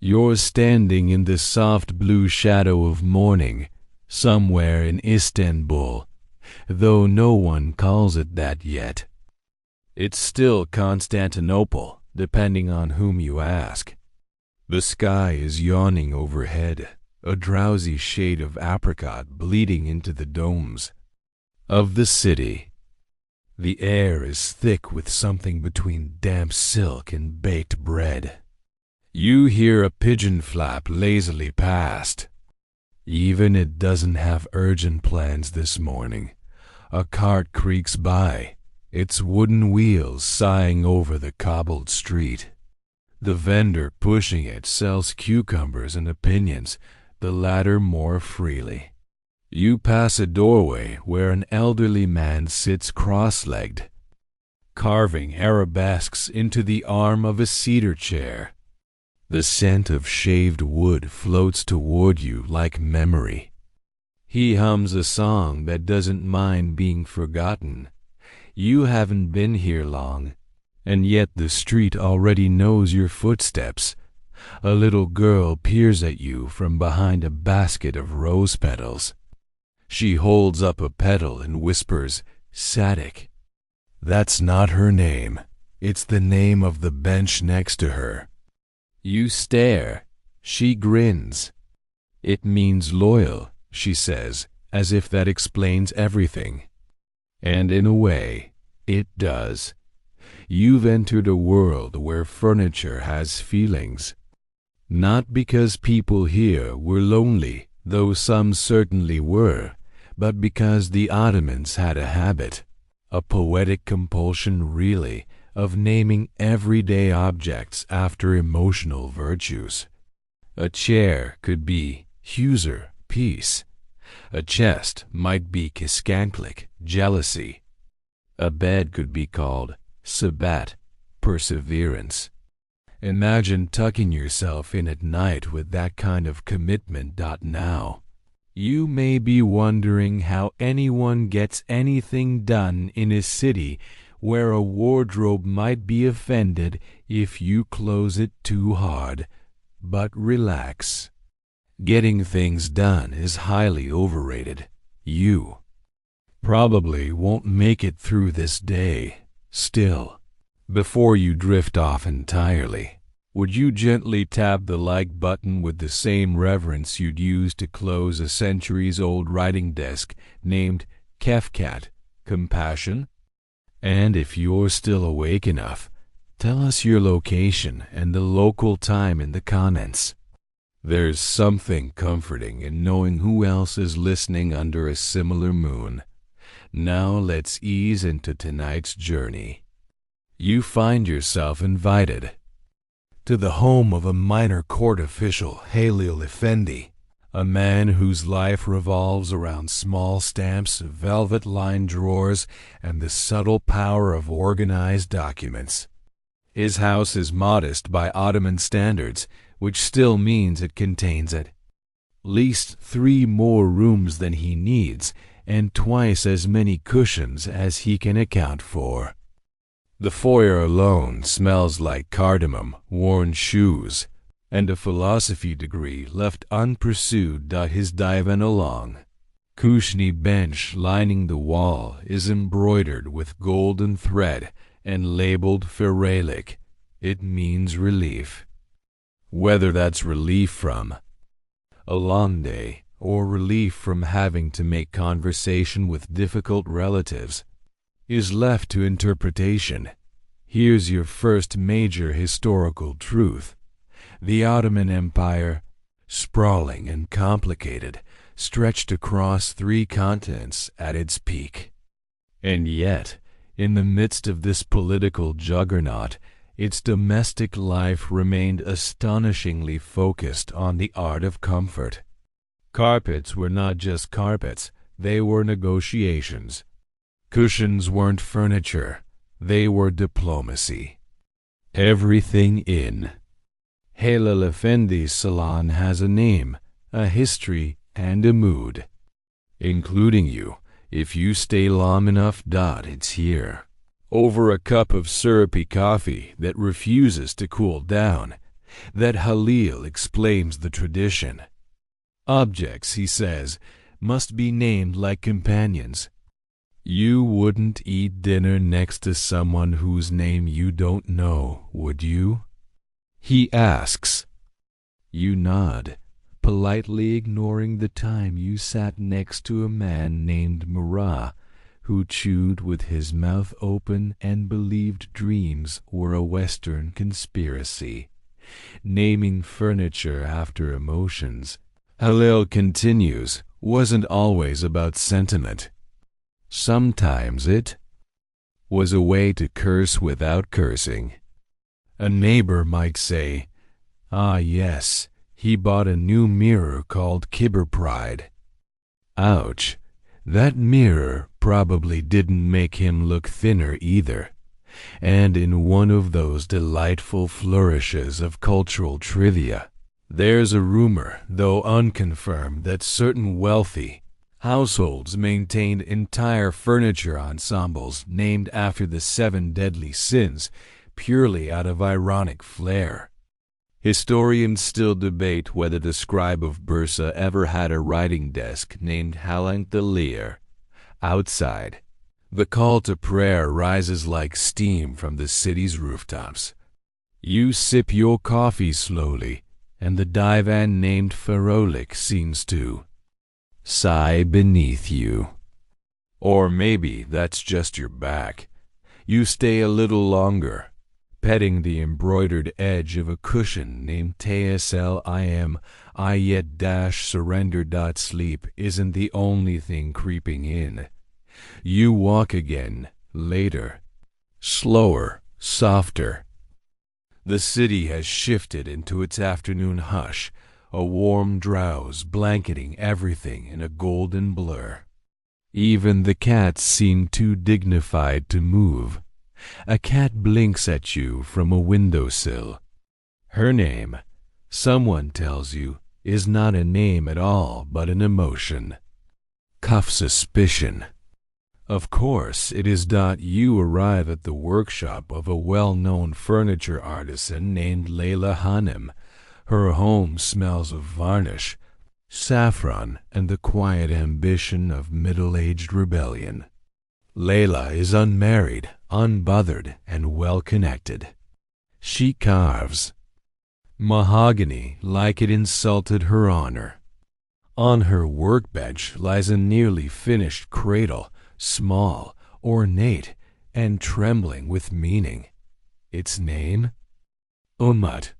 You're standing in the soft blue shadow of morning, somewhere in Istanbul, though no one calls it that yet. It's still Constantinople, depending on whom you ask. The sky is yawning overhead, a drowsy shade of apricot bleeding into the domes of the city. The air is thick with something between damp silk and baked bread. You hear a pigeon flap lazily past. Even it doesn't have urgent plans this morning. A cart creaks by, its wooden wheels sighing over the cobbled street. The vendor pushing it sells cucumbers and opinions, the latter more freely. You pass a doorway where an elderly man sits cross-legged, carving arabesques into the arm of a cedar chair. The scent of shaved wood floats toward you like memory. He hums a song that doesn't mind being forgotten. You haven't been here long, and yet the street already knows your footsteps. A little girl peers at you from behind a basket of rose petals. She holds up a petal and whispers, "Sadik." That's not her name. It's the name of the bench next to her. You stare. She grins. "It means loyal," she says, as if that explains everything. And in a way, it does. You've entered a world where furniture has feelings. Not because people here were lonely, though some certainly were, but because the Ottomans had a habit, a poetic compulsion really, of naming everyday objects after emotional virtues. A chair could be Huser, peace. A chest might be Kiskanklik, jealousy. A bed could be called Sabat, perseverance. Imagine tucking yourself in at night with that kind of commitment. Now, you may be wondering how anyone gets anything done in a city where a wardrobe might be offended if you close it too hard. But relax. Getting things done is highly overrated. You probably won't make it through this day. Still, before you drift off entirely, would you gently tap the like button with the same reverence you'd use to close a centuries-old writing desk named Kefkat, compassion? And if you're still awake enough, tell us your location and the local time in the comments. There's something comforting in knowing who else is listening under a similar moon. Now let's ease into tonight's journey. You find yourself invited to the home of a minor court official, Halil Effendi, a man whose life revolves around small stamps, velvet-lined drawers, and the subtle power of organized documents. His house is modest by Ottoman standards, which still means it contains at least 3 more rooms than he needs, and twice as many cushions as he can account for. The foyer alone smells like cardamom, worn shoes, and a philosophy degree left unpursued. His divan along. Kushni bench lining the wall is embroidered with golden thread and labeled Feralik. It means relief. Whether that's relief from a long day or relief from having to make conversation with difficult relatives is left to interpretation. Here's your first major historical truth. The Ottoman Empire, sprawling and complicated, stretched across 3 continents at its peak. And yet, in the midst of this political juggernaut, its domestic life remained astonishingly focused on the art of comfort. Carpets were not just carpets, they were negotiations. Cushions weren't furniture, they were diplomacy. Everything in Halil Effendi's salon has a name, a history, and a mood. Including you, if you stay long enough. It's here. Over a cup of syrupy coffee that refuses to cool down, that Halil explains the tradition. Objects, he says, must be named like companions. You wouldn't eat dinner next to someone whose name you don't know, would you? He asks. You nod, politely ignoring the time you sat next to a man named Murat, who chewed with his mouth open and believed dreams were a Western conspiracy. Naming furniture after emotions, Halil continues, wasn't always about sentiment. Sometimes it was a way to curse without cursing. A neighbor might say, "Ah yes, he bought a new mirror called Kibber Pride." Ouch, that mirror probably didn't make him look thinner either. And in one of those delightful flourishes of cultural trivia, there's a rumor, though unconfirmed, that certain wealthy households maintained entire furniture ensembles named after the 7 deadly sins, purely out of ironic flair. Historians still debate whether the scribe of Bursa ever had a writing desk named Halank the Lear. Outside, the call to prayer rises like steam from the city's rooftops. You sip your coffee slowly, and the divan named Ferolik seems to sigh beneath you. Or maybe that's just your back. You stay a little longer, petting the embroidered edge of a cushion named TSLIM. I yet surrender. Sleep isn't the only thing creeping in. You walk again, later, slower, softer. The city has shifted into its afternoon hush, a warm drowse blanketing everything in a golden blur. Even the cats seem too dignified to move. A cat blinks at you from a windowsill. Her name, someone tells you, is not a name at all but an emotion. Cuff suspicion. Of course, it is. You arrive at the workshop of a well-known furniture artisan named Layla Hanem. Her home smells of varnish, saffron, and the quiet ambition of middle-aged rebellion. Layla is unmarried, unbothered, and well-connected. She carves mahogany like it insulted her honor. On her workbench lies a nearly finished cradle, small, ornate, and trembling with meaning. Its name? Umut.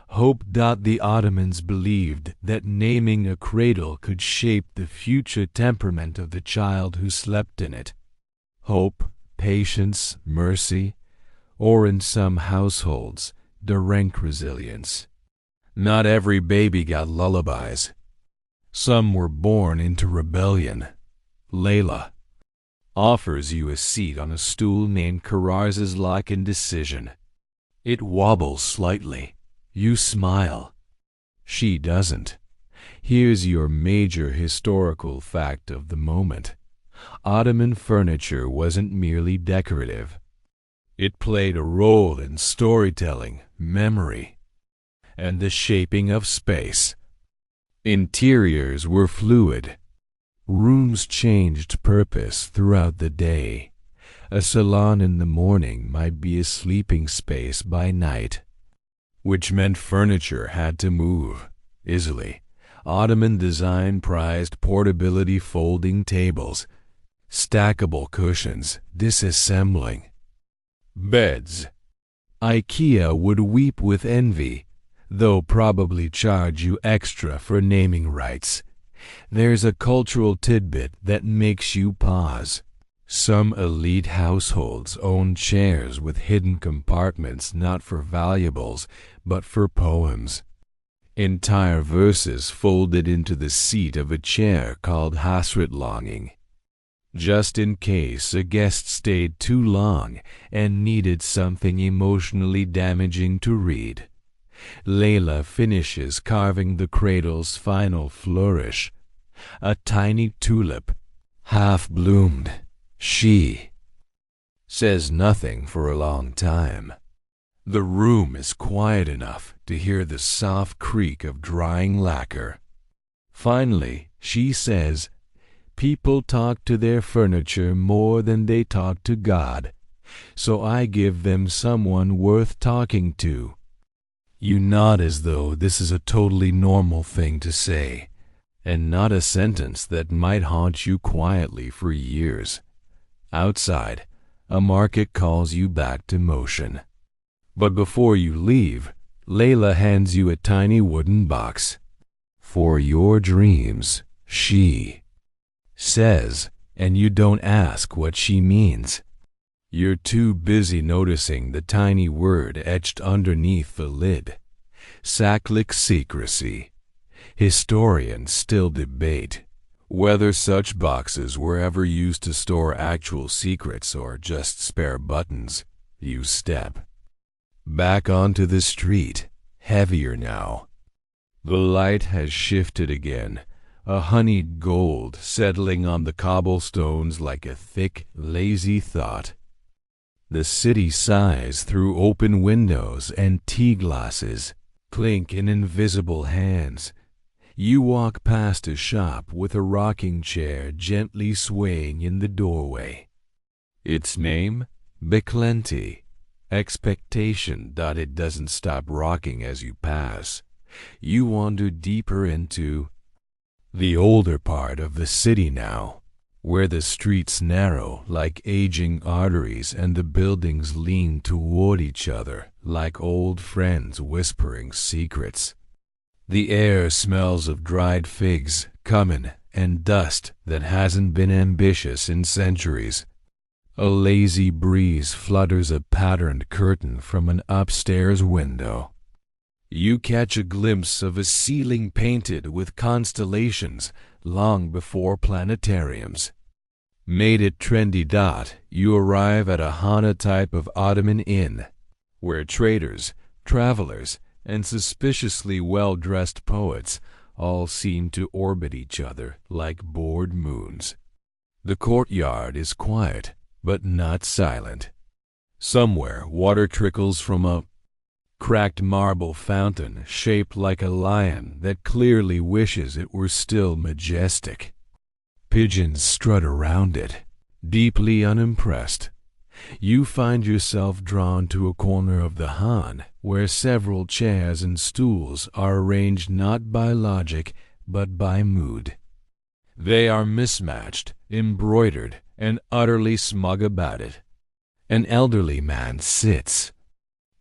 Hope. The Ottomans believed that naming a cradle could shape the future temperament of the child who slept in it. Hope, patience, mercy, or in some households, direct resilience. Not every baby got lullabies. Some were born into rebellion. Layla offers you a seat on a stool named Kararz's like indecision. It wobbles slightly. You smile. She doesn't. Here's your major historical fact of the moment. Ottoman furniture wasn't merely decorative. It played a role in storytelling, memory, and the shaping of space. Interiors were fluid. Rooms changed purpose throughout the day. A salon in the morning might be a sleeping space by night, which meant furniture had to move easily. Ottoman design prized portability, folding tables, stackable cushions, disassembling beds. IKEA would weep with envy, though probably charge you extra for naming rights. There's a cultural tidbit that makes you pause. Some elite households own chairs with hidden compartments not for valuables, but for poems. Entire verses folded into the seat of a chair called Hasrat longing, just in case a guest stayed too long and needed something emotionally damaging to read. Layla finishes carving the cradle's final flourish, a tiny tulip, half-bloomed. She says nothing for a long time. The room is quiet enough to hear the soft creak of drying lacquer. Finally, she says, "People talk to their furniture more than they talk to God, so I give them someone worth talking to." You nod as though this is a totally normal thing to say, and not a sentence that might haunt you quietly for years. Outside, a market calls you back to motion. But before you leave, Layla hands you a tiny wooden box. "For your dreams," she says, and you don't ask what she means. You're too busy noticing the tiny word etched underneath the lid. Sacklick secrecy. Historians still debate whether such boxes were ever used to store actual secrets or just spare buttons. You step back onto the street, heavier now. The light has shifted again, a honeyed gold settling on the cobblestones like a thick, lazy thought. The city sighs through open windows and tea glasses clink in invisible hands. You walk past a shop with a rocking chair gently swaying in the doorway. Its name? Beklenti. Expectation that it doesn't stop rocking as you pass. You wander deeper into the older part of the city now, where the streets narrow like aging arteries and the buildings lean toward each other like old friends whispering secrets. The air smells of dried figs, cumin, and dust that hasn't been ambitious in centuries. A lazy breeze flutters a patterned curtain from an upstairs window. You catch a glimpse of a ceiling painted with constellations long before planetariums. Made it trendy. You arrive at a Hana type of Ottoman inn, where traders, travelers, and suspiciously well-dressed poets all seem to orbit each other like bored moons. The courtyard is quiet, but not silent. Somewhere water trickles from a cracked marble fountain shaped like a lion that clearly wishes it were still majestic. Pigeons strut around it, deeply unimpressed. You find yourself drawn to a corner of the Han where several chairs and stools are arranged not by logic but by mood. They are mismatched, embroidered, and utterly smug about it. An elderly man sits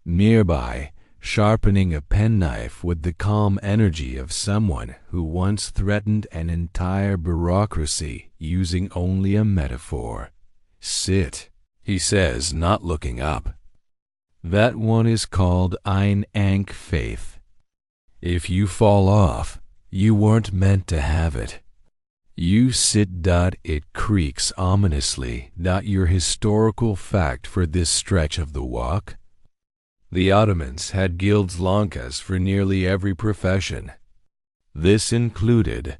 nearby, sharpening a penknife with the calm energy of someone who once threatened an entire bureaucracy using only a metaphor. "Sit," he says, not looking up. "That one is called Ein Ankh faith. If you fall off, you weren't meant to have it." You sit. It creaks ominously. Your historical fact for this stretch of the walk? The Ottomans had guilds lankas for nearly every profession. This included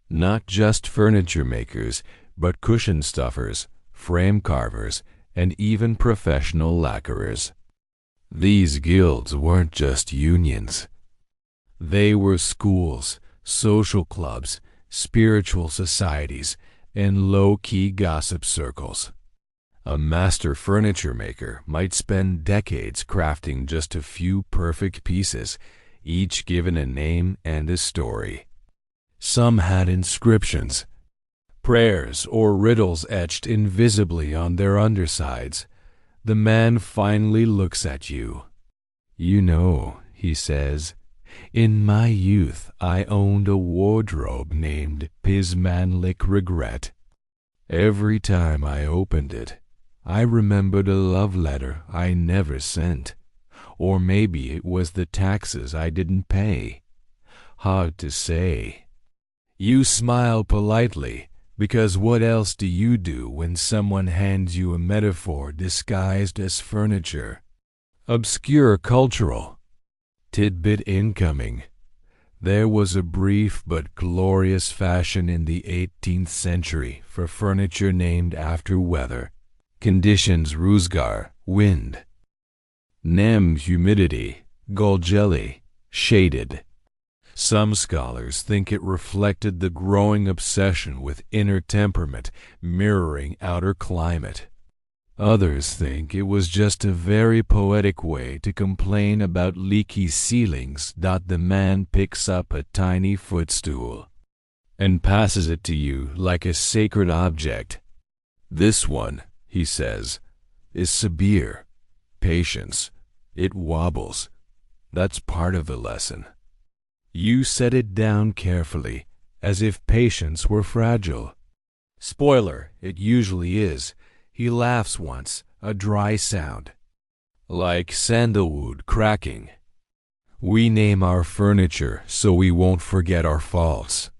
not just furniture makers, but cushion stuffers, frame carvers, and even professional lacquerers. These guilds weren't just unions. They were schools, social clubs, spiritual societies, and low-key gossip circles. A master furniture maker might spend decades crafting just a few perfect pieces, each given a name and a story. Some had inscriptions, prayers or riddles etched invisibly on their undersides. The man finally looks at you. "You know," he says, "in my youth I owned a wardrobe named Pismanlik Regret. Every time I opened it, I remembered a love letter I never sent. Or maybe it was the taxes I didn't pay. Hard to say." You smile politely, because what else do you do when someone hands you a metaphor disguised as furniture? Obscure cultural tidbit incoming. There was a brief but glorious fashion in the 18th century for furniture named after weather. Conditions: Ruzgar, wind. Nem humidity, Golgelli, shaded. Some scholars think it reflected the growing obsession with inner temperament mirroring outer climate. Others think it was just a very poetic way to complain about leaky ceilings. The man picks up a tiny footstool and passes it to you like a sacred object. This one, he says, is severe. Patience. It wobbles. That's part of the lesson. You set it down carefully, as if patience were fragile. Spoiler, it usually is. He laughs once, a dry sound, like sandalwood cracking. We name our furniture so we won't forget our faults.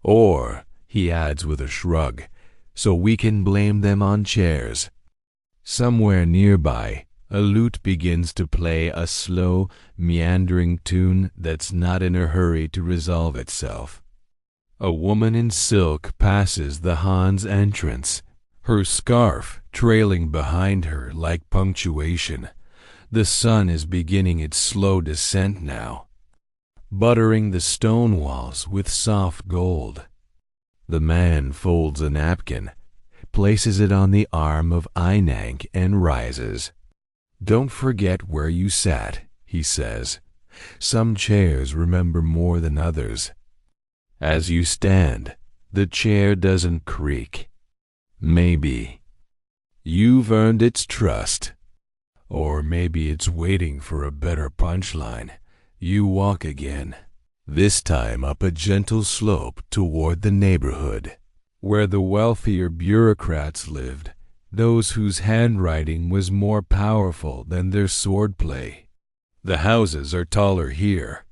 Or, he adds with a shrug, so we can blame them on chairs. Somewhere nearby, a lute begins to play a slow, meandering tune that's not in a hurry to resolve itself. A woman in silk passes the Han's entrance, her scarf trailing behind her like punctuation. The sun is beginning its slow descent now, buttering the stone walls with soft gold. The man folds a napkin, places it on the arm of Einang and rises. Don't forget where you sat, he says. Some chairs remember more than others. As you stand, the chair doesn't creak. Maybe you've earned its trust. Or maybe it's waiting for a better punchline. You walk again, this time up a gentle slope toward the neighborhood, where the wealthier bureaucrats lived, those whose handwriting was more powerful than their swordplay. The houses are taller here,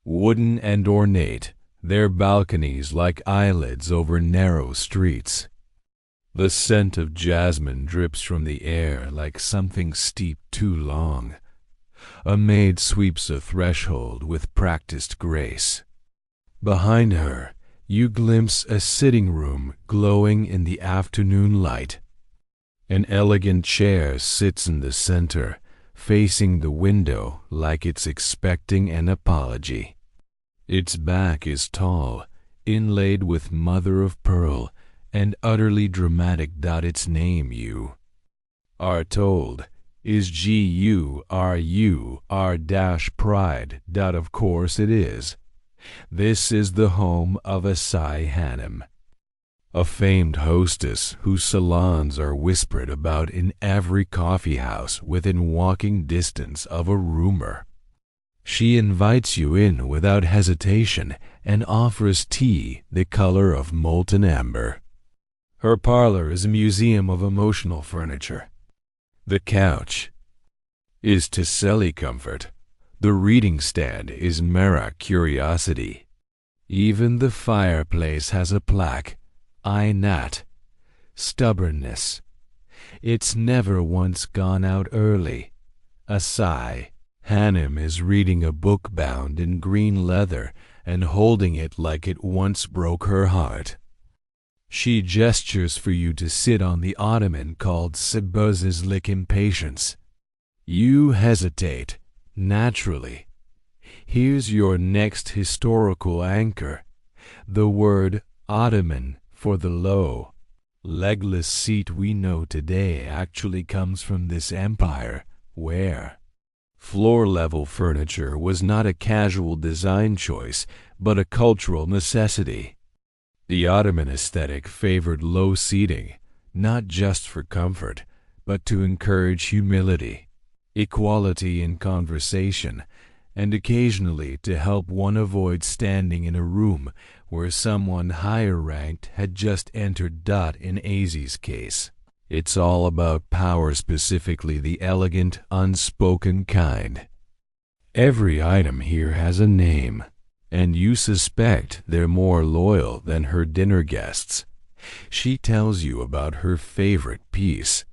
wooden and ornate, their balconies like eyelids over narrow streets. The scent of jasmine drips from the air like something steeped too long. A maid sweeps a threshold with practiced grace. Behind her, you glimpse a sitting room glowing in the afternoon light. An elegant chair sits in the center, facing the window like it's expecting an apology. Its back is tall, inlaid with mother of pearl, and utterly dramatic. Its name, you are told, is Gurur-pride. Of course it is. This is the home of a Sai Hanem, a famed hostess whose salons are whispered about in every coffee house within walking distance of a rumor. She invites you in without hesitation and offers tea the color of molten amber. Her parlor is a museum of emotional furniture. The couch is Toselli comfort. The reading stand is Mera curiosity. Even the fireplace has a plaque, I Nat, stubbornness. It's never once gone out early. A sigh. Hanem is reading a book bound in green leather and holding it like it once broke her heart. She gestures for you to sit on the ottoman called storiessleep impatience. You hesitate, naturally. Here's your next historical anchor. The word Ottoman for the low, legless seat we know today actually comes from this empire, where floor-level furniture was not a casual design choice, but a cultural necessity. The Ottoman aesthetic favored low seating, not just for comfort, but to encourage humility, equality in conversation, and occasionally to help one avoid standing in a room where someone higher ranked had just entered. In Azzy's case, it's all about power, specifically the elegant, unspoken kind. Every item here has a name, and you suspect they're more loyal than her dinner guests. She tells you about her favorite piece,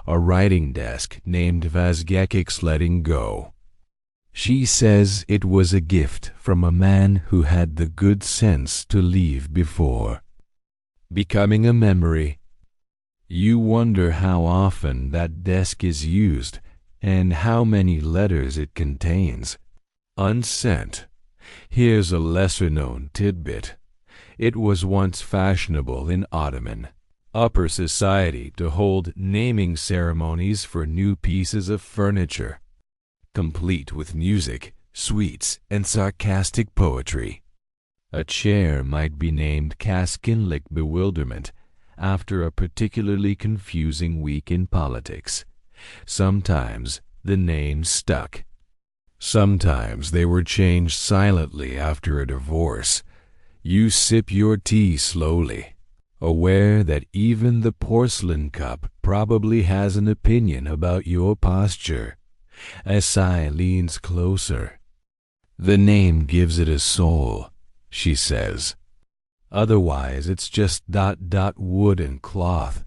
a writing desk named Vazgekik's Letting Go. She says it was a gift from a man who had the good sense to leave before, becoming a memory. You wonder how often that desk is used, and how many letters it contains. Unsent. Here's a lesser-known tidbit. It was once fashionable in Ottoman upper society to hold naming ceremonies for new pieces of furniture, complete with music, sweets, and sarcastic poetry. A chair might be named Kaskinlik Bewilderment after a particularly confusing week in politics. Sometimes the name stuck. Sometimes they were changed silently after a divorce. You sip your tea slowly, aware that even the porcelain cup probably has an opinion about your posture. Asai leans closer. The name gives it a soul, she says. Otherwise it's just wood and cloth,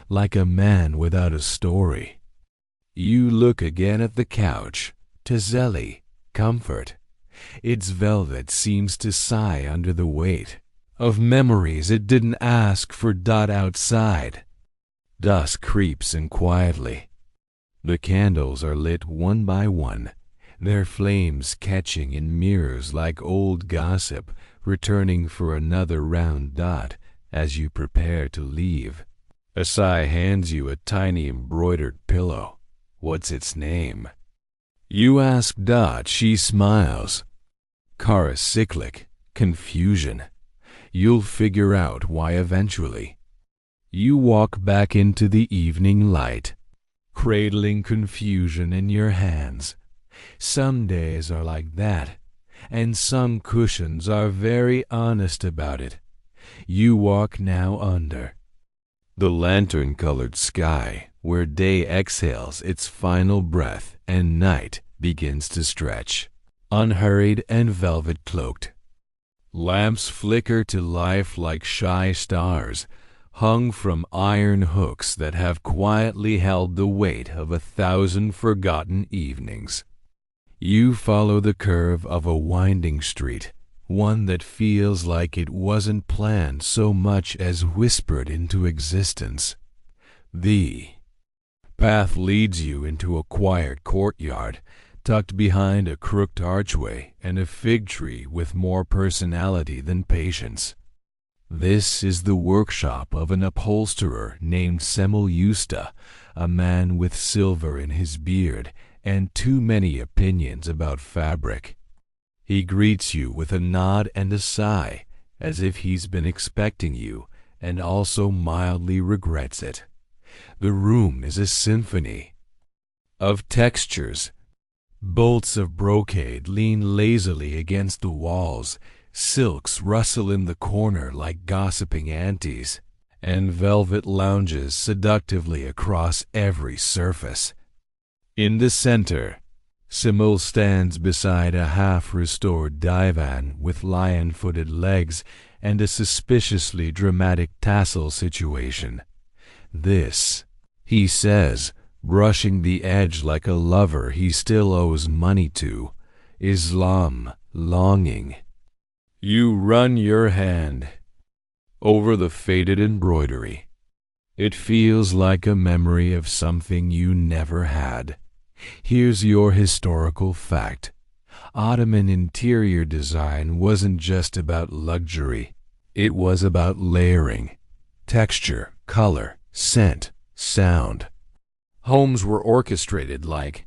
like a man without a story. You look again at the couch. Tazeli, comfort. Its velvet seems to sigh under the weight of memories it didn't ask for. Outside. Dusk creeps in quietly. The candles are lit one by one, their flames catching in mirrors like old gossip returning for another round. As you prepare to leave, Asai hands you a tiny embroidered pillow. What's its name? You ask. She smiles. Cyclic, confusion. You'll figure out why eventually. You walk back into the evening light, cradling confusion in your hands. Some days are like that, and some cushions are very honest about it. You walk now under the lantern-colored sky, where day exhales its final breath and night begins to stretch, unhurried and velvet-cloaked. Lamps flicker to life like shy stars, hung from iron hooks that have quietly held the weight of 1,000 forgotten evenings. You follow the curve of a winding street, one that feels like it wasn't planned so much as whispered into existence. The path leads you into a quiet courtyard, tucked behind a crooked archway and a fig tree with more personality than patience. This is the workshop of an upholsterer named Semel Yusta, a man with silver in his beard and too many opinions about fabric. He greets you with a nod and a sigh, as if he's been expecting you and also mildly regrets it. The room is a symphony of textures. Bolts of brocade lean lazily against the walls, silks rustle in the corner like gossiping aunties, and velvet lounges seductively across every surface. In the center, Simul stands beside a half-restored divan with lion-footed legs and a suspiciously dramatic tassel situation. This, he says, brushing the edge like a lover he still owes money to, Islam longing. You run your hand over the faded embroidery. It feels like a memory of something you never had. Here's your historical fact. Ottoman interior design wasn't just about luxury. It was about layering, texture, color, scent, sound. Homes were orchestrated like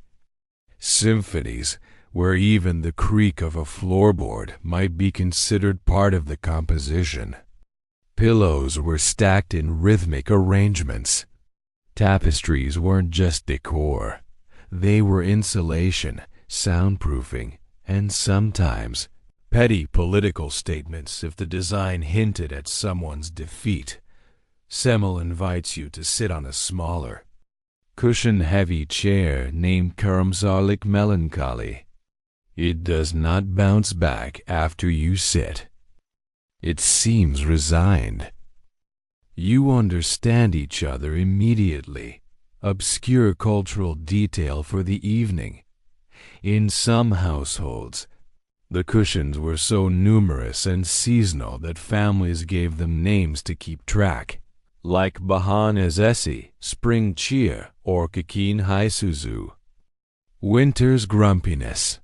symphonies, where even the creak of a floorboard might be considered part of the composition. Pillows were stacked in rhythmic arrangements. Tapestries weren't just decor. They were insulation, soundproofing, and sometimes petty political statements if the design hinted at someone's defeat. Semel invites you to sit on a smaller, cushion-heavy chair named Karamsarlik Melancholy. It does not bounce back after you sit. It seems resigned. You understand each other immediately. Obscure cultural detail for the evening. In some households, the cushions were so numerous and seasonal that families gave them names to keep track, like Bahan Ezesi, Spring Cheer, or Kikin Haisuzu. Winter's grumpiness.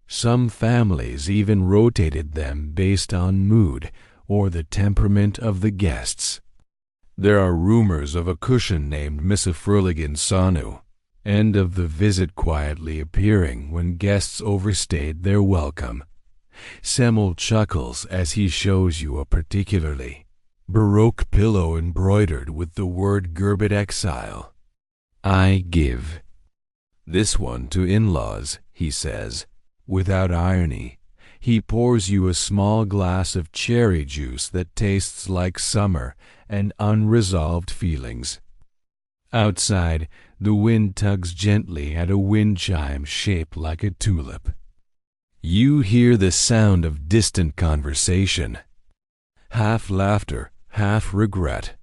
Some families even rotated them based on mood or the temperament of the guests. There are rumors of a cushion named Missafurligan Sanu, and of the visit quietly appearing when guests overstayed their welcome. Semel chuckles as he shows you a particularly Baroque pillow embroidered with the word Gerbet Exile. I give this one to in-laws, he says. Without irony, he pours you a small glass of cherry juice that tastes like summer and unresolved feelings. Outside, the wind tugs gently at a wind chime shaped like a tulip. You hear the sound of distant conversation, half laughter, half regret,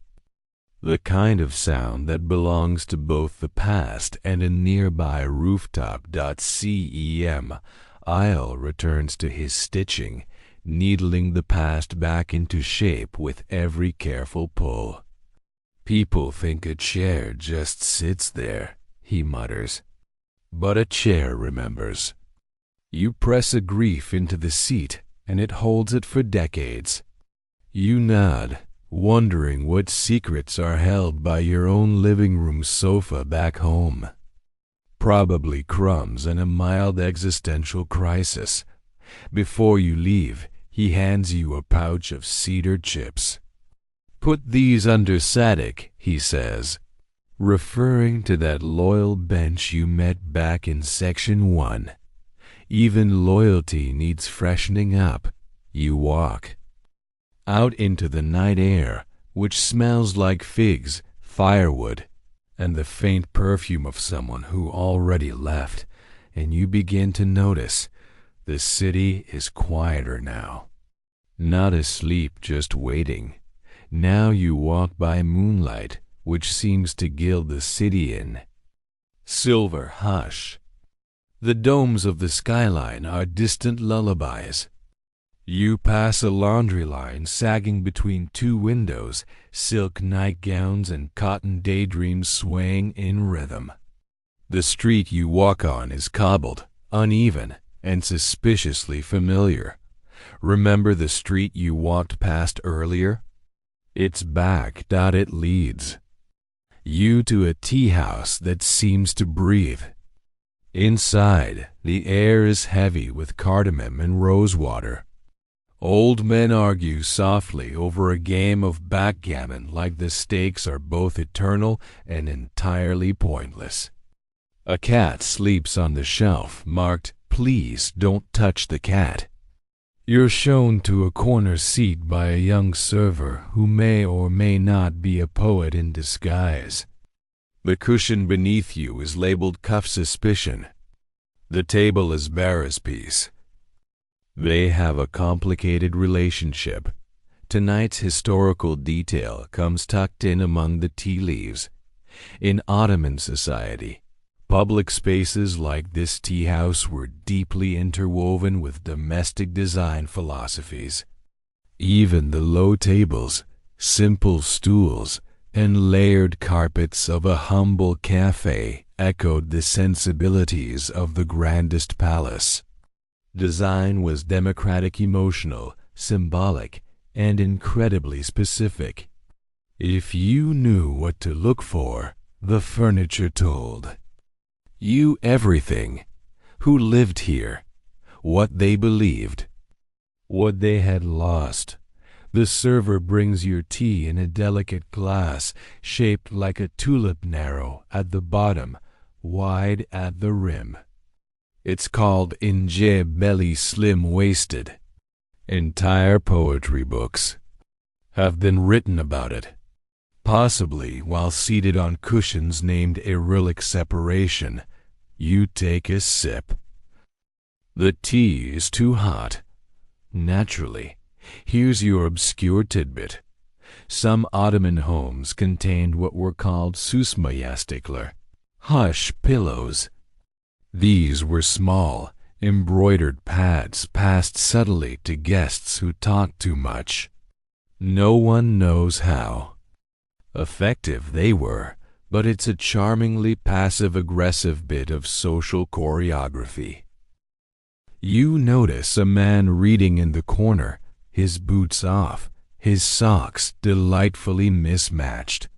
the kind of sound that belongs to both the past and a nearby rooftop. Cem Isle returns to his stitching, needling the past back into shape with every careful pull. People think a chair just sits there, he mutters. But a chair remembers. You press a grief into the seat, and it holds it for decades. You nod, wondering what secrets are held by your own living room sofa back home. Probably crumbs and a mild existential crisis. Before you leave, he hands you a pouch of cedar chips. Put these under Sadik, he says, referring to that loyal bench you met back in Section 1. Even loyalty needs freshening up. You walk out into the night air, which smells like figs, firewood, and the faint perfume of someone who already left, and you begin to notice the city is quieter now. Not asleep, just waiting. Now you walk by moonlight, which seems to gild the city in silver hush. The domes of the skyline are distant lullabies. You pass a laundry line sagging between two windows, silk nightgowns and cotton daydreams swaying in rhythm. The street you walk on is cobbled, uneven, and suspiciously familiar. Remember the street you walked past earlier? It's back. It leads you to a tea house that seems to breathe. Inside, the air is heavy with cardamom and rosewater. Old men argue softly over a game of backgammon like the stakes are both eternal and entirely pointless. A cat sleeps on the shelf marked, "Please don't touch the cat." You're shown to a corner seat by a young server who may or may not be a poet in disguise. The cushion beneath you is labeled Cuff Suspicion. The table is Barra's piece. They have a complicated relationship. Tonight's historical detail comes tucked in among the tea leaves. In Ottoman society, public spaces like this tea house were deeply interwoven with domestic design philosophies. Even the low tables, simple stools, and layered carpets of a humble cafe echoed the sensibilities of the grandest palace. Design was democratic, emotional, symbolic, and incredibly specific. If you knew what to look for, the furniture told you everything: who lived here, what they believed, what they had lost. The server brings your tea in a delicate glass shaped like a tulip, narrow at the bottom, wide at the rim. It's called Inje Belly Slim-Waisted. Entire poetry books have been written about it, possibly while seated on cushions named Erylic Separation. You take a sip. The tea is too hot. Naturally, here's your obscure tidbit. Some Ottoman homes contained what were called susmayastikler, hush pillows. These were small, embroidered pads passed subtly to guests who talked too much. No one knows how effective they were, but it's a charmingly passive-aggressive bit of social choreography. You notice a man reading in the corner, his boots off, his socks delightfully mismatched.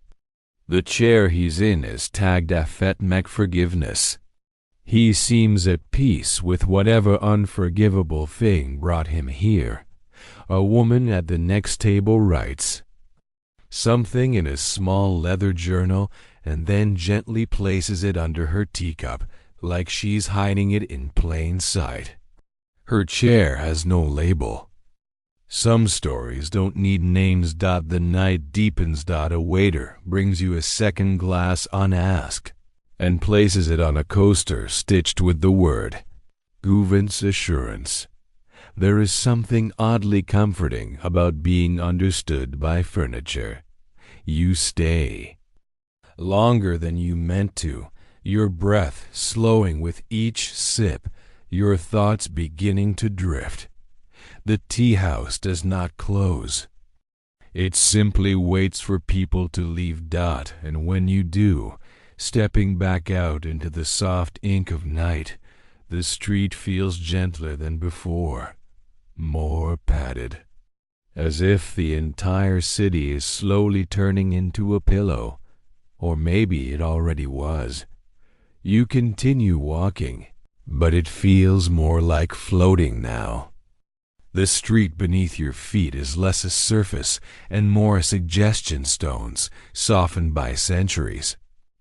The chair he's in is tagged "Affet Mec Forgiveness." He seems at peace with whatever unforgivable thing brought him here. A woman at the next table writes something in a small leather journal and then gently places it under her teacup, like she's hiding it in plain sight. Her chair has no label. Some stories don't need names. The night deepens. A waiter brings you a second glass unasked and places it on a coaster stitched with the word Guvence Assurance. There is something oddly comforting about being understood by furniture. You stay longer than you meant to, your breath slowing with each sip, your thoughts beginning to drift. The tea house does not close. It simply waits for people to leave. And when you do, stepping back out into the soft ink of night, the street feels gentler than before, more padded, as if the entire city is slowly turning into a pillow, or maybe it already was. You continue walking, but it feels more like floating now. The street beneath your feet is less a surface and more suggestion stones softened by centuries.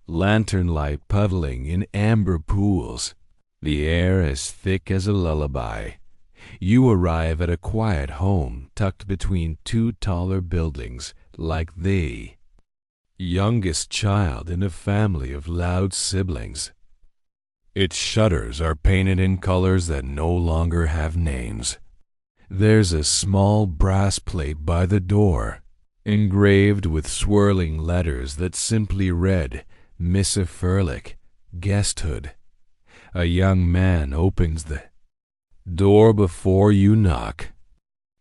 Lantern light puddling in amber pools. The air as thick as a lullaby. You arrive at a quiet home tucked between two taller buildings, like the youngest child in a family of loud siblings. Its shutters are painted in colors that no longer have names. There's a small brass plate by the door, engraved with swirling letters that simply read, Missa Furlick, Guesthood. A young man opens the door before you knock.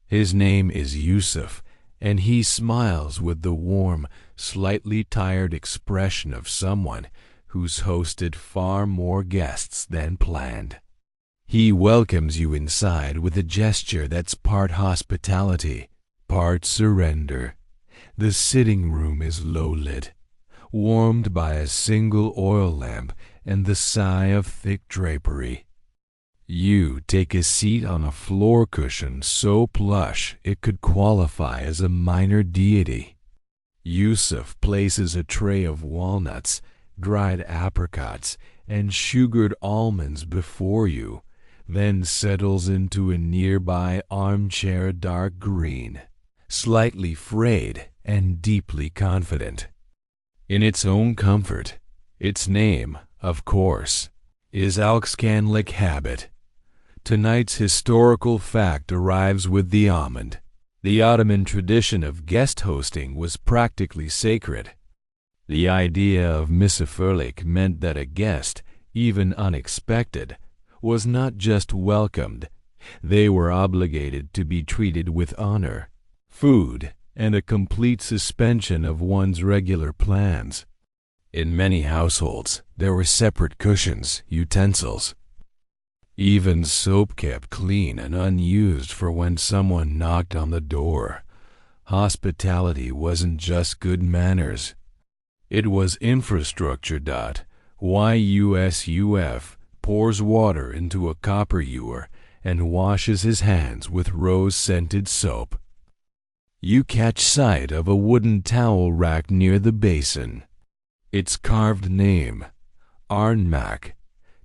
His name is Yusuf, and he smiles with the warm, slightly tired expression of someone who's hosted far more guests than planned. He welcomes you inside with a gesture that's part hospitality, part surrender. The sitting room is low-lit, warmed by a single oil lamp and the sigh of thick drapery. You take a seat on a floor cushion so plush it could qualify as a minor deity. Yusuf places a tray of walnuts, dried apricots, and sugared almonds before you, then settles into a nearby armchair dark green, slightly frayed and deeply confident. In its own comfort, its name, of course, is Alkscanlic Habit. Tonight's historical fact arrives with the almond. The Ottoman tradition of guest hosting was practically sacred. The idea of misafirlik meant that a guest, even unexpected, was not just welcomed, they were obligated to be treated with honor, food, and a complete suspension of one's regular plans. In many households, there were separate cushions, utensils, even soap kept clean and unused for when someone knocked on the door. Hospitality wasn't just good manners. It was infrastructure. YUSUF pours water into a copper ewer and washes his hands with rose-scented soap. You catch sight of a wooden towel rack near the basin. Its carved name, Arnmak,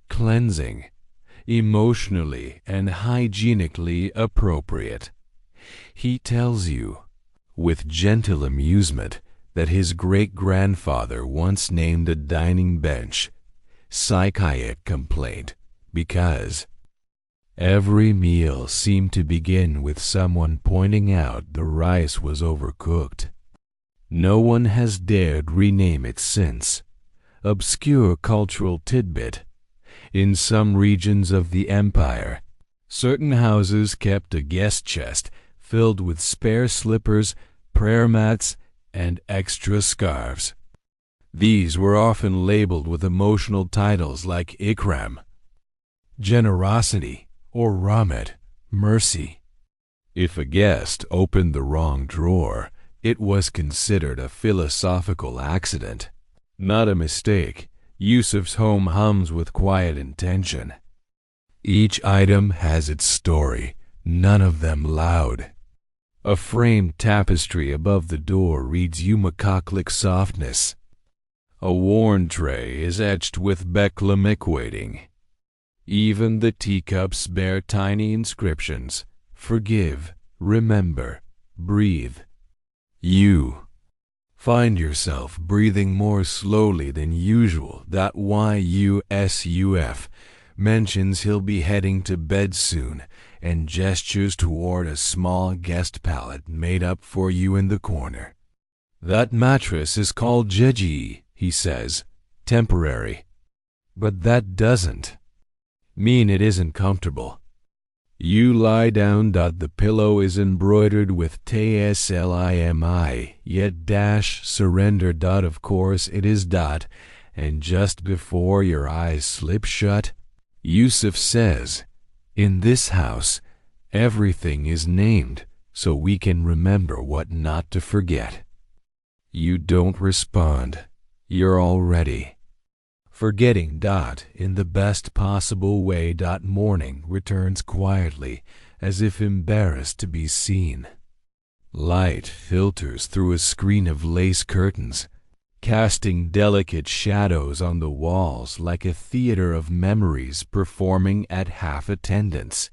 cleansing, emotionally and hygienically appropriate. He tells you, with gentle amusement, that his great-grandfather once named a dining bench psychiatric complaint because every meal seemed to begin with someone pointing out the rice was overcooked. No one has dared rename it since. Obscure cultural tidbit. In some regions of the empire, certain houses kept a guest chest filled with spare slippers, prayer mats, and extra scarves. These were often labeled with emotional titles like Ikram, generosity, or Rahmet, mercy. If a guest opened the wrong drawer, it was considered a philosophical accident, not a mistake. Yusuf's home hums with quiet intention. Each item has its story, none of them loud. A framed tapestry above the door reads Umakaklik softness. A worn tray is etched with Beklamic waiting. Even the teacups bear tiny inscriptions: forgive, remember, breathe. You find yourself breathing more slowly than usual. Yusuf mentions he'll be heading to bed soon and gestures toward a small guest pallet made up for you in the corner. That mattress is called Jeji, he says, temporary. But that doesn't mean it isn't comfortable. You lie down. The pillow is embroidered with TSLIMI, yet dash surrender. Of course it is. And just before your eyes slip shut, Yusuf says, in this house, everything is named so we can remember what not to forget. You don't respond. You're already forgetting. In the best possible way. Morning returns quietly, as if embarrassed to be seen. Light filters through a screen of lace curtains, casting delicate shadows on the walls like a theater of memories performing at half attendance.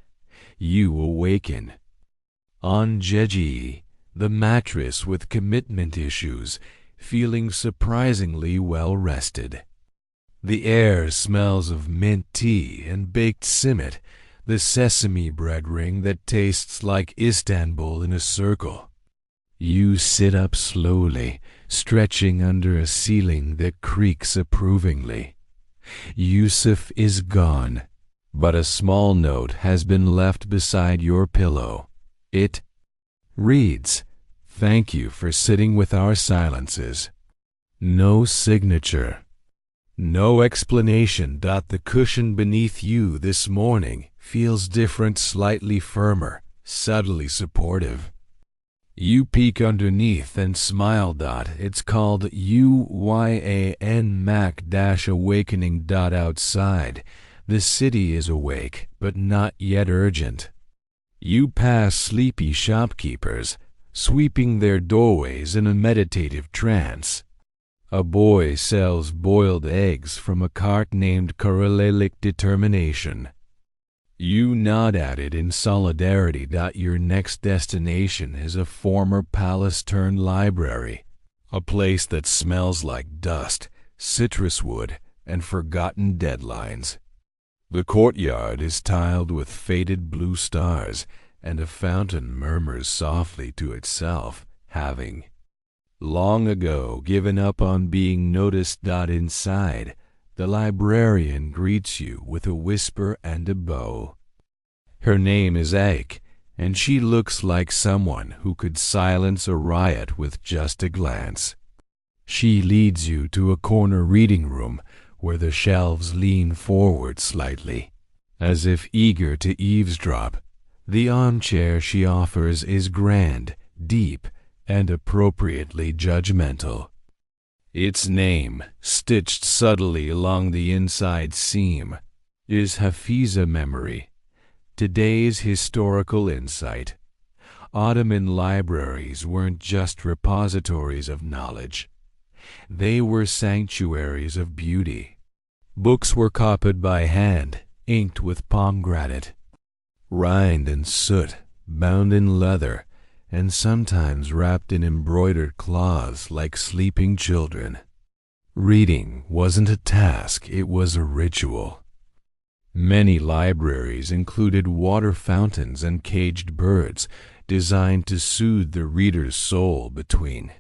You awaken on Jeji, the mattress with commitment issues, feeling surprisingly well rested. The air smells of mint tea and baked simit, the sesame bread ring that tastes like Istanbul in a circle. You sit up slowly, stretching under a ceiling that creaks approvingly. Yusuf is gone, but a small note has been left beside your pillow. It reads, "Thank you for sitting with our silences." No signature. No explanation. The cushion beneath you this morning feels different, slightly firmer, subtly supportive. You peek underneath and smile. It's called UYAN Mac-awakening. Outside, the city is awake, but not yet urgent. You pass sleepy shopkeepers, sweeping their doorways in a meditative trance. A boy sells boiled eggs from a cart named Karalelik Determination. You nod at it in solidarity. Your next destination is a former palace-turned-library, a place that smells like dust, citrus wood, and forgotten deadlines. The courtyard is tiled with faded blue stars, and a fountain murmurs softly to itself, having long ago given up on being noticed. Inside, the librarian greets you with a whisper and a bow. Her name is Ike, and she looks like someone who could silence a riot with just a glance. She leads you to a corner reading room where the shelves lean forward slightly, as if eager to eavesdrop. The armchair she offers is grand, deep, and appropriately judgmental. Its name, stitched subtly along the inside seam, is Hafiza Memory, today's historical insight. Ottoman libraries weren't just repositories of knowledge. They were sanctuaries of beauty. Books were copied by hand, inked with pomegranate, rind and soot, bound in leather, and sometimes wrapped in embroidered cloths like sleeping children. Reading wasn't a task, it was a ritual. Many libraries included water fountains and caged birds, designed to soothe the reader's soul between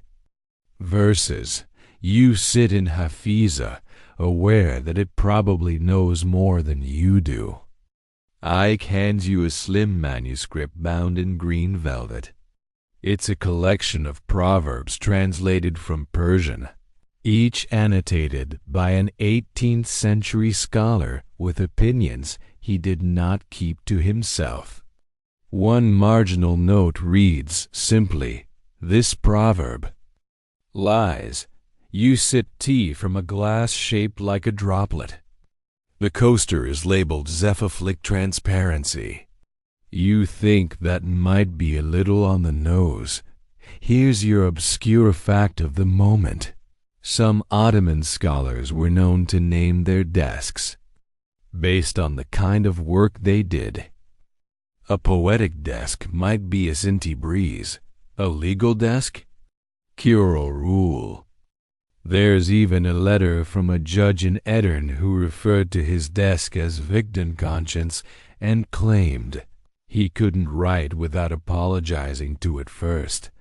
verses. You sit in Hafiza, aware that it probably knows more than you do. Ike hands you a slim manuscript bound in green velvet. It's a collection of proverbs translated from Persian. each annotated by an 18th century scholar with opinions he did not keep to himself. One marginal note reads simply this proverb: "Lies, you sip tea from a glass shaped like a droplet." The coaster is labeled Zephaflick Transparency. You think that might be a little on the nose. Here's your obscure fact of the moment. Some Ottoman scholars were known to name their desks based on the kind of work they did. A poetic desk might be a Sinti breeze. A legal desk? Kiro rule. There's even a letter from a judge in Edirne who referred to his desk as victim conscience and claimed he couldn't write without apologizing to it first.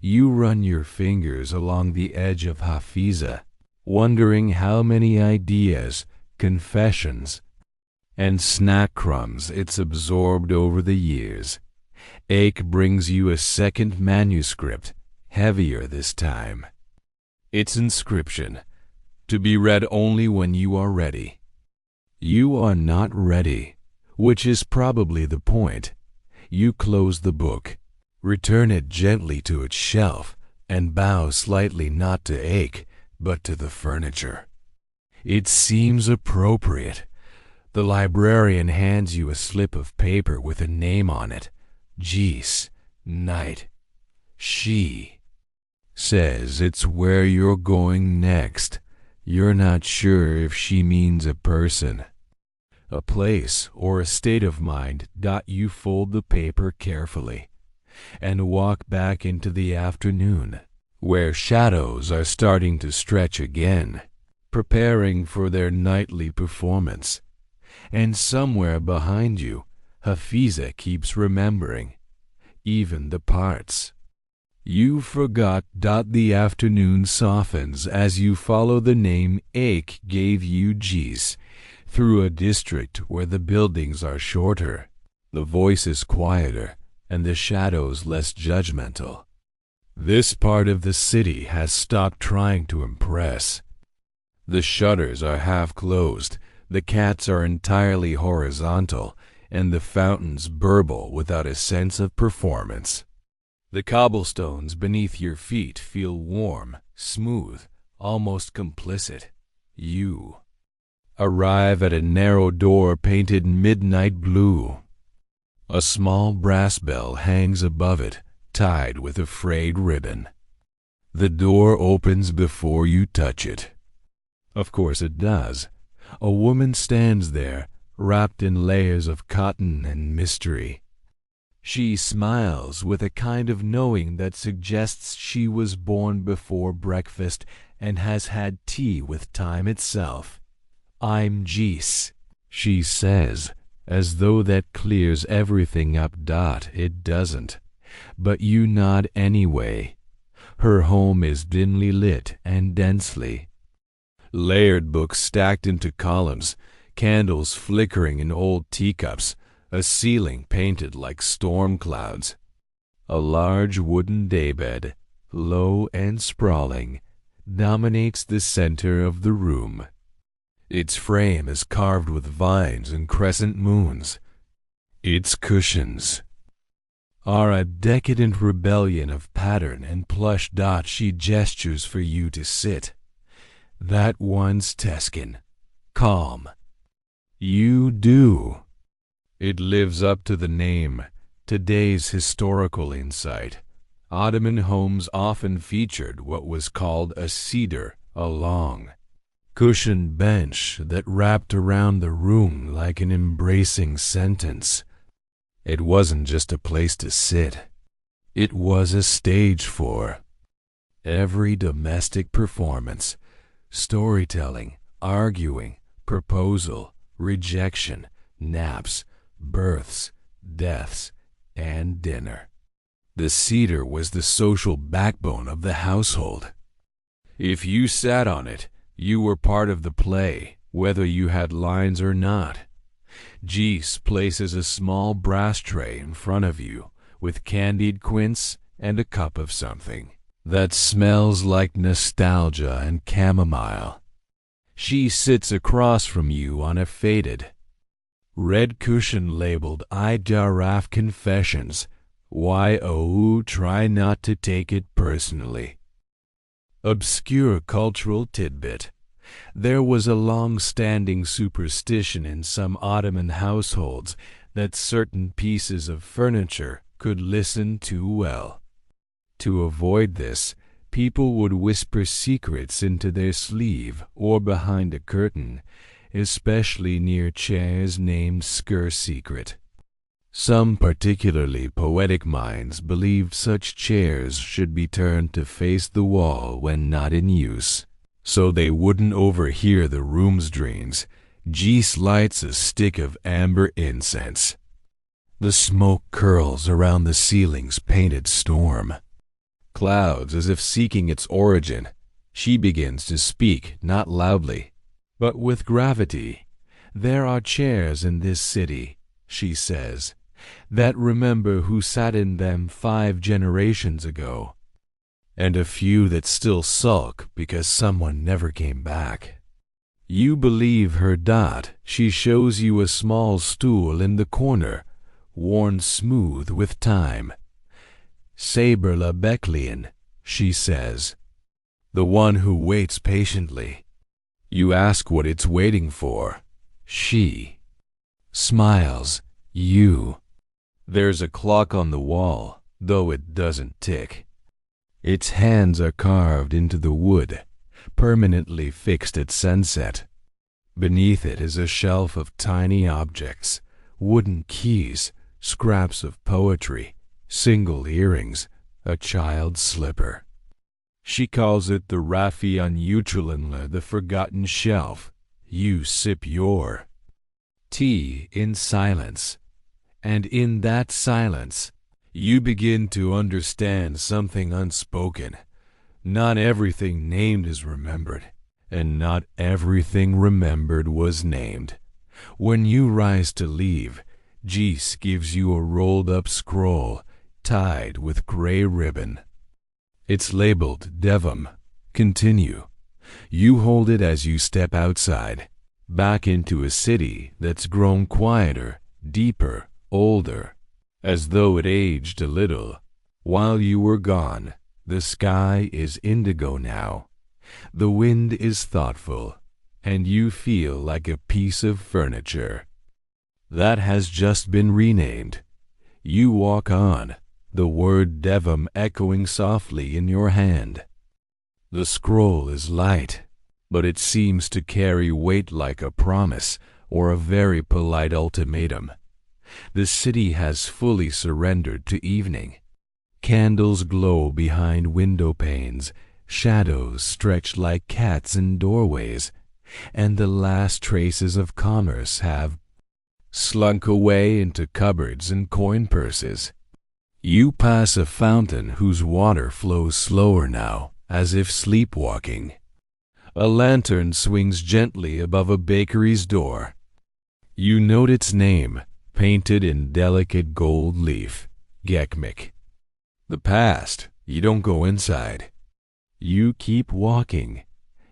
You run your fingers along the edge of Hafiza, wondering how many ideas, confessions, and snack crumbs it's absorbed over the years. Ache brings you a second manuscript, heavier this time. Its inscription, to be read only when you are ready. You are not ready, which is probably the point. You close the book, return it gently to its shelf, and bow slightly not to Ache, but to the furniture. It seems appropriate. The librarian hands you a slip of paper with a name on it. Jees, Knight. She says it's where you're going next. You're not sure if she means a person, a place, or a state of mind. You fold the paper carefully and walk back into the afternoon, where shadows are starting to stretch again, preparing for their nightly performance. And somewhere behind you, Hafiza keeps remembering, even the parts you forgot. The afternoon softens as you follow the name Ache gave you, Jees, through a district where the buildings are shorter, the voices quieter, and the shadows less judgmental. This part of the city has stopped trying to impress. The shutters are half closed, the cats are entirely horizontal, and the fountains burble without a sense of performance. The cobblestones beneath your feet feel warm, smooth, almost complicit. You arrive at a narrow door painted midnight blue. A small brass bell hangs above it, tied with a frayed ribbon. The door opens before you touch it. Of course it does. A woman stands there, wrapped in layers of cotton and mystery. She smiles with a kind of knowing that suggests she was born before breakfast and has had tea with time itself. "I'm Jees," she says, as though that clears everything up. It doesn't, but you nod anyway. Her home is dimly lit and densely. Layered books stacked into columns, candles flickering in old teacups, a ceiling painted like storm clouds. A large wooden daybed, low and sprawling, dominates the center of the room. Its frame is carved with vines and crescent moons. Its cushions are a decadent rebellion of pattern and plush. She gestures for you to sit. That one's Teskin. Calm. You do. It lives up to the name. Today's historical insight. Ottoman homes often featured what was called a cedar, a long, cushioned bench that wrapped around the room like an embracing sentence. It wasn't just a place to sit. It was a stage for every domestic performance, storytelling, arguing, proposal, rejection, naps, births, deaths, and dinner. The cedar was the social backbone of the household. If you sat on it, you were part of the play, whether you had lines or not. Jees places a small brass tray in front of you with candied quince and a cup of something. that smells like nostalgia and chamomile. She sits across from you on a faded red cushion labeled I Giraffe Confessions. YOU try not to take it personally. Obscure cultural tidbit. There was a long-standing superstition in some Ottoman households that certain pieces of furniture could listen too well. To avoid this, people would whisper secrets into their sleeve or behind a curtain, especially near chairs named Skir Secret. Some particularly poetic minds believed such chairs should be turned to face the wall when not in use, so they wouldn't overhear the room's drains. Geese lights a stick of amber incense. The smoke curls around the ceiling's painted storm. Clouds as if seeking its origin. She begins to speak, not loudly, but with gravity. There are chairs in this city, she says, that remember who sat in them 5 generations ago, and a few that still sulk because someone never came back. You believe her. She shows you a small stool in the corner, worn smooth with time. Saber la Beclean, she says, the one who waits patiently. You ask what it's waiting for. She smiles. You. There's a clock on the wall, though it doesn't tick. Its hands are carved into the wood, permanently fixed at sunset. Beneath it is a shelf of tiny objects, wooden keys, scraps of poetry, single earrings, a child's slipper. She calls it the Rafi Unuchulinla, the forgotten shelf. You sip your tea in silence, and in that silence you begin to understand something unspoken. Not everything named is remembered, and not everything remembered was named. When you rise to leave, Geese gives you a rolled-up scroll tied with gray ribbon. It's labeled Devam. Continue. You hold it as you step outside, back into a city that's grown quieter, deeper, older, as though it aged a little. While you were gone, the sky is indigo now. The wind is thoughtful, and you feel like a piece of furniture that has just been renamed. You walk on, the word Devam echoing softly in your hand. The scroll is light, but it seems to carry weight like a promise or a very polite ultimatum. The city has fully surrendered to evening. Candles glow behind window panes, shadows stretch like cats in doorways, and the last traces of commerce have slunk away into cupboards and coin purses. You pass a fountain whose water flows slower now, as if sleepwalking. A lantern swings gently above a bakery's door. You note its name, painted in delicate gold leaf, Gekmik. The past. You don't go inside. You keep walking.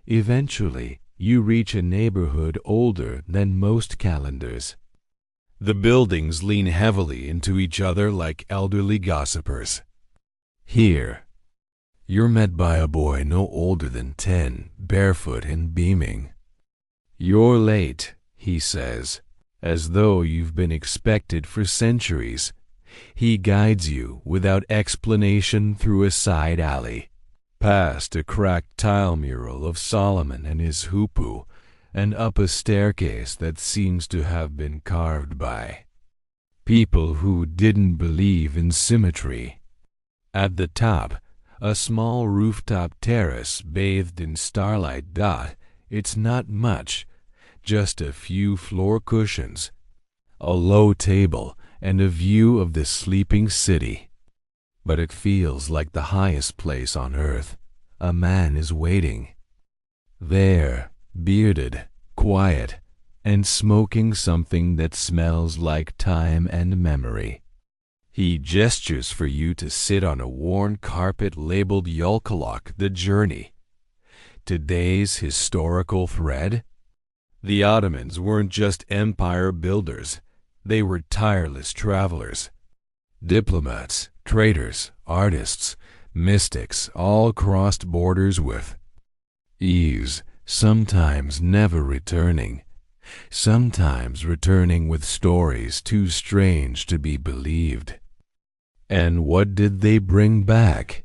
Eventually, you reach a neighborhood older than most calendars. The buildings lean heavily into each other like elderly gossipers. Here, you're met by a boy no older than 10, barefoot and beaming. You're late, he says, as though you've been expected for centuries. He guides you without explanation through a side alley, past a cracked tile mural of Solomon and his hoopoe, and up a staircase that seems to have been carved by people who didn't believe in symmetry. At the top, a small rooftop terrace bathed in starlight. It's not much, just a few floor cushions, a low table, and a view of the sleeping city. But it feels like the highest place on earth. A man is waiting there, bearded, quiet, and smoking something that smells like time and memory. He gestures for you to sit on a worn carpet labeled Yolkalok, the journey. Today's historical thread? The Ottomans weren't just empire builders. They were tireless travelers. Diplomats, traders, artists, mystics all crossed borders with ease, sometimes never returning, sometimes returning with stories too strange to be believed. And what did they bring back?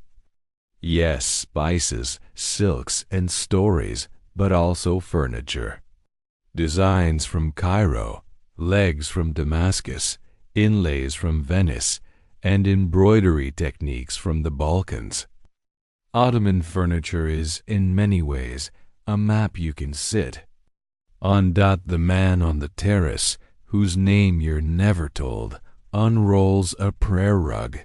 Yes, spices, silks, and stories, but also furniture. Designs from Cairo, legs from Damascus, inlays from Venice, and embroidery techniques from the Balkans. Ottoman furniture is, in many ways, a map you can sit on. The man on the terrace, whose name you're never told, unrolls a prayer rug.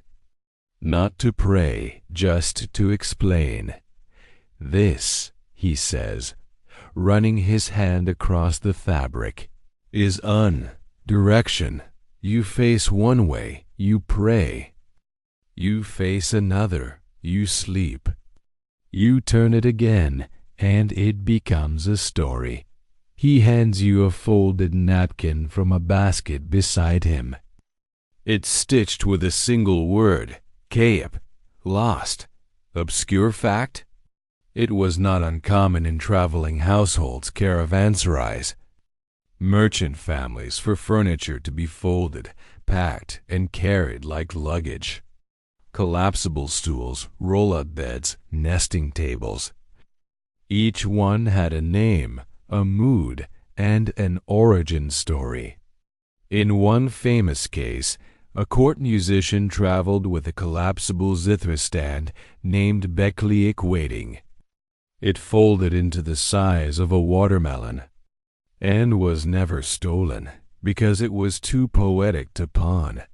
Not to pray, just to explain. This, he says, running his hand across the fabric, is direction. You face one way, you pray. You face another, you sleep. You turn it again, and it becomes a story. He hands you a folded napkin from a basket beside him. It's stitched with a single word, Kayep, lost. Obscure fact? It was not uncommon in traveling households, caravanserais, merchant families, for furniture to be folded, packed, and carried like luggage. Collapsible stools, roll-up beds, nesting tables. Each one had a name, a mood, and an origin story. In one famous case, a court musician traveled with a collapsible zither stand named Bekliik Waiting. It folded into the size of a watermelon and was never stolen because it was too poetic to pawn.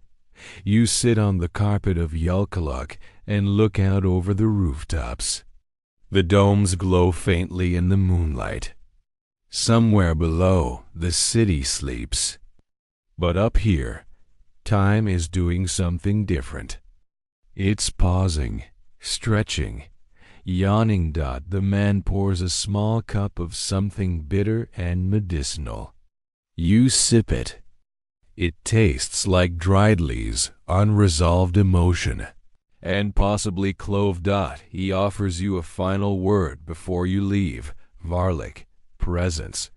You sit on the carpet of Yolkalok and look out over the rooftops. The domes glow faintly in the moonlight. Somewhere below, the city sleeps. But up here, time is doing something different. It's pausing, stretching, yawning. The man pours a small cup of something bitter and medicinal. You sip it. It tastes like dried leaves, unresolved emotion, and possibly clove. He offers you a final word before you leave, Varlik, presence.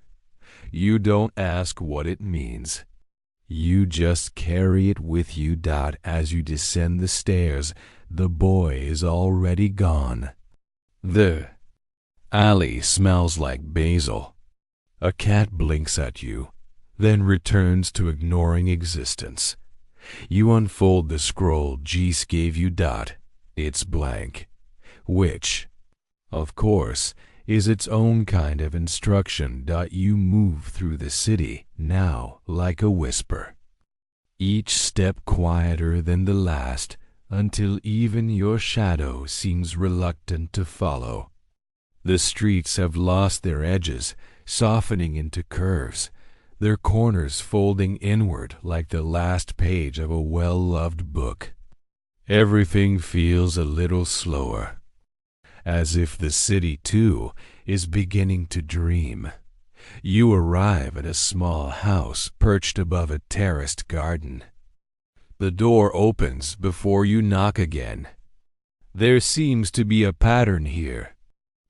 You don't ask what it means. You just carry it with you. As you descend the stairs, the boy is already gone. The alley smells like basil. A cat blinks at you, then returns to ignoring existence. You unfold the scroll Jees gave you. It's blank, which, of course, is its own kind of instruction. You move through the city, now like a whisper. Each step quieter than the last, until even your shadow seems reluctant to follow. The streets have lost their edges, softening into curves, their corners folding inward like the last page of a well-loved book. Everything feels a little slower, as if the city, too, is beginning to dream. You arrive at a small house perched above a terraced garden. The door opens before you knock again. There seems to be a pattern here.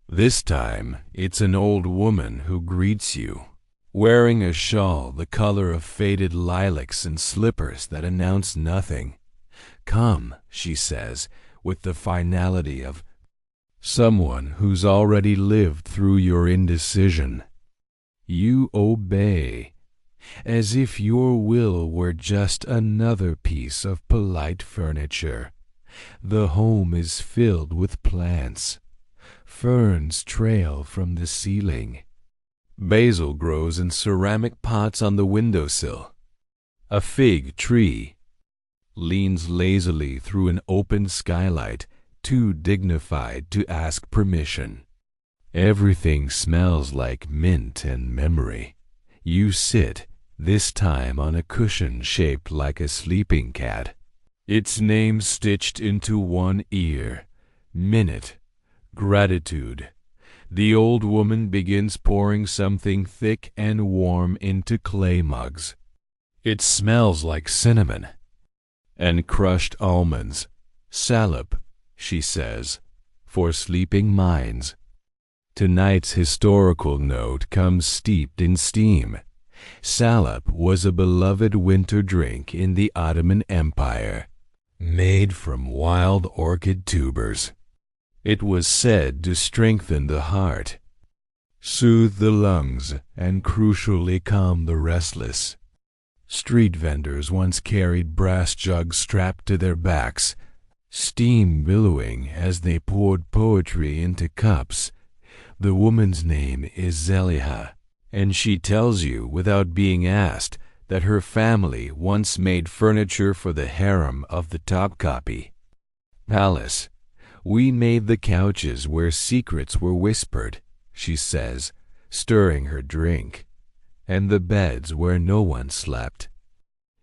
This time, it's an old woman who greets you, wearing a shawl the color of faded lilacs and slippers that announce nothing. Come, she says, with the finality of someone who's already lived through your indecision. You obey, as if your will were just another piece of polite furniture. The home is filled with plants. Ferns trail from the ceiling. Basil grows in ceramic pots on the windowsill. A fig tree leans lazily through an open skylight, too dignified to ask permission. Everything smells like mint and memory. You sit, this time on a cushion shaped like a sleeping cat. its name stitched into one ear. Minute. Gratitude. The old woman begins pouring something thick and warm into clay mugs. It smells like cinnamon and crushed almonds. Salep, she says, for sleeping minds. Tonight's historical note comes steeped in steam. Salep was a beloved winter drink in the Ottoman Empire, made from wild orchid tubers. It was said to strengthen the heart, soothe the lungs, and crucially calm the restless. Street vendors once carried brass jugs strapped to their backs, steam billowing as they poured poetry into cups. The woman's name is Zeliha, and she tells you without being asked that her family once made furniture for the harem of the Topkapi palace. We made the couches where secrets were whispered, she says, stirring her drink, and the beds where no one slept.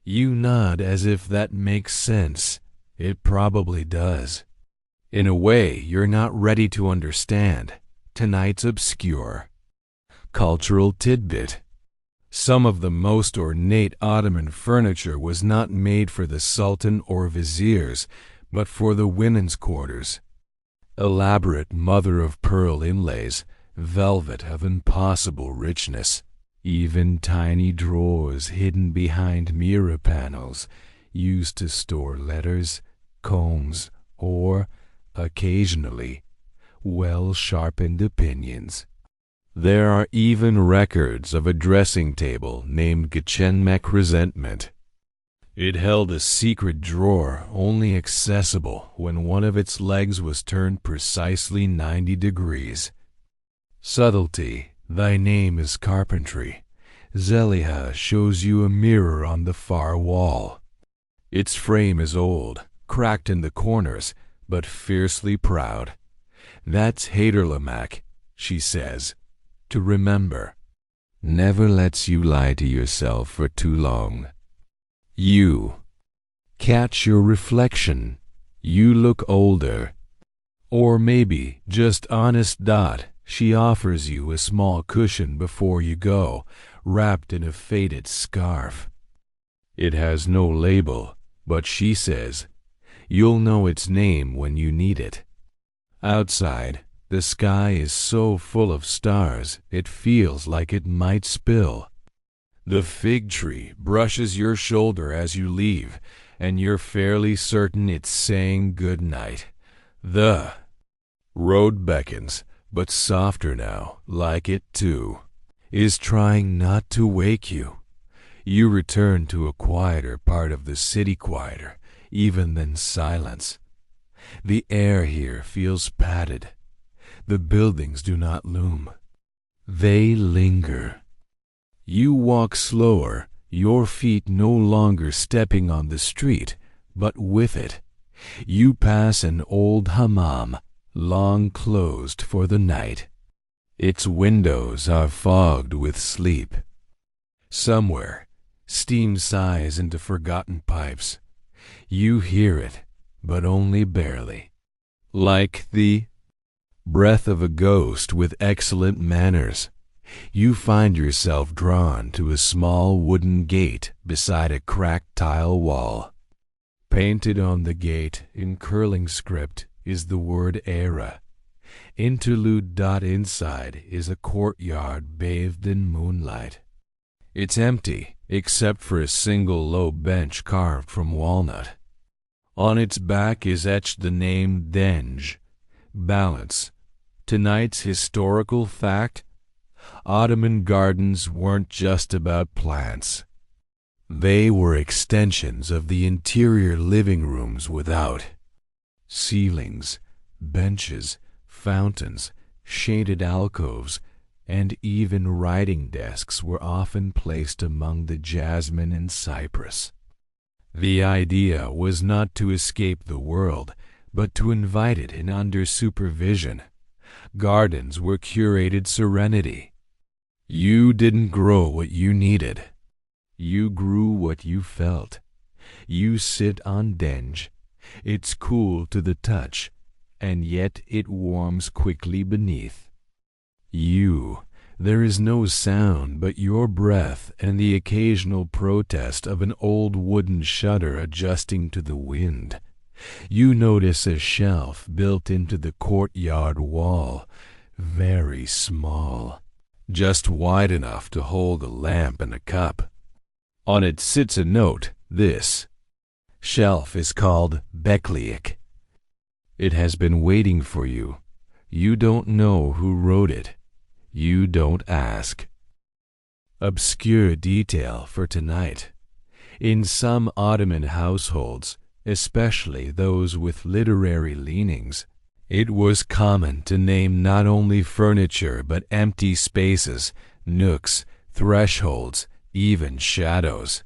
You nod as if that makes sense. It probably does. In a way you're not ready to understand. Tonight's obscure cultural tidbit. Some of the most ornate Ottoman furniture was not made for the sultan or viziers, but for the women's quarters. Elaborate mother-of-pearl inlays, velvet of impossible richness, even tiny drawers hidden behind mirror panels, used to store letters, combs, or, occasionally, well-sharpened opinions. There are even records of a dressing table named Gechenmek Resentment. It held a secret drawer only accessible when one of its legs was turned precisely 90 degrees. Subtlety, thy name is carpentry. Zeliha shows you a mirror on the far wall. Its frame is old, cracked in the corners, but fiercely proud. That's Haderlamak, she says, to remember. Never lets you lie to yourself for too long. You catch your reflection. You look older. Or maybe just honest dot. She offers you a small cushion before you go, wrapped in a faded scarf. It has no label, but she says, you'll know its name when you need it. Outside, the sky is so full of stars it feels like it might spill. The fig tree brushes your shoulder as you leave, and you're fairly certain it's saying good night. The road beckons, but softer now, like it too, is trying not to wake you. You return to a quieter part of the city, quieter even than silence. The air here feels padded. The buildings do not loom. They linger. You walk slower, your feet no longer stepping on the street, but with it. You pass an old hammam, long closed for the night. Its windows are fogged with sleep. Somewhere, steam sighs into forgotten pipes. You hear it, but only barely. Like the breath of a ghost with excellent manners, you find yourself drawn to a small wooden gate beside a cracked tile wall. Painted on the gate in curling script is the word era. Interlude. Inside is a courtyard bathed in moonlight. It's empty, except for a single low bench carved from walnut. On its back is etched the name Denge, balance. Tonight's historical fact: Ottoman gardens weren't just about plants. They were extensions of the interior living rooms without. Ceilings, benches, fountains, shaded alcoves, and even writing desks were often placed among the jasmine and cypress. The idea was not to escape the world, but to invite it in under supervision. Gardens were curated serenity. You didn't grow what you needed. You grew what you felt. You sit on bench. It's cool to the touch, and yet it warms quickly beneath. There is no sound but your breath and the occasional protest of an old wooden shutter adjusting to the wind. You notice a shelf built into the courtyard wall, very small, just wide enough to hold a lamp and a cup. On it sits a note. This shelf is called Bekliik. It has been waiting for you. You don't know who wrote it. You don't ask. Obscure detail for tonight. In some Ottoman households, especially those with literary leanings, it was common to name not only furniture but empty spaces, nooks, thresholds, even shadows.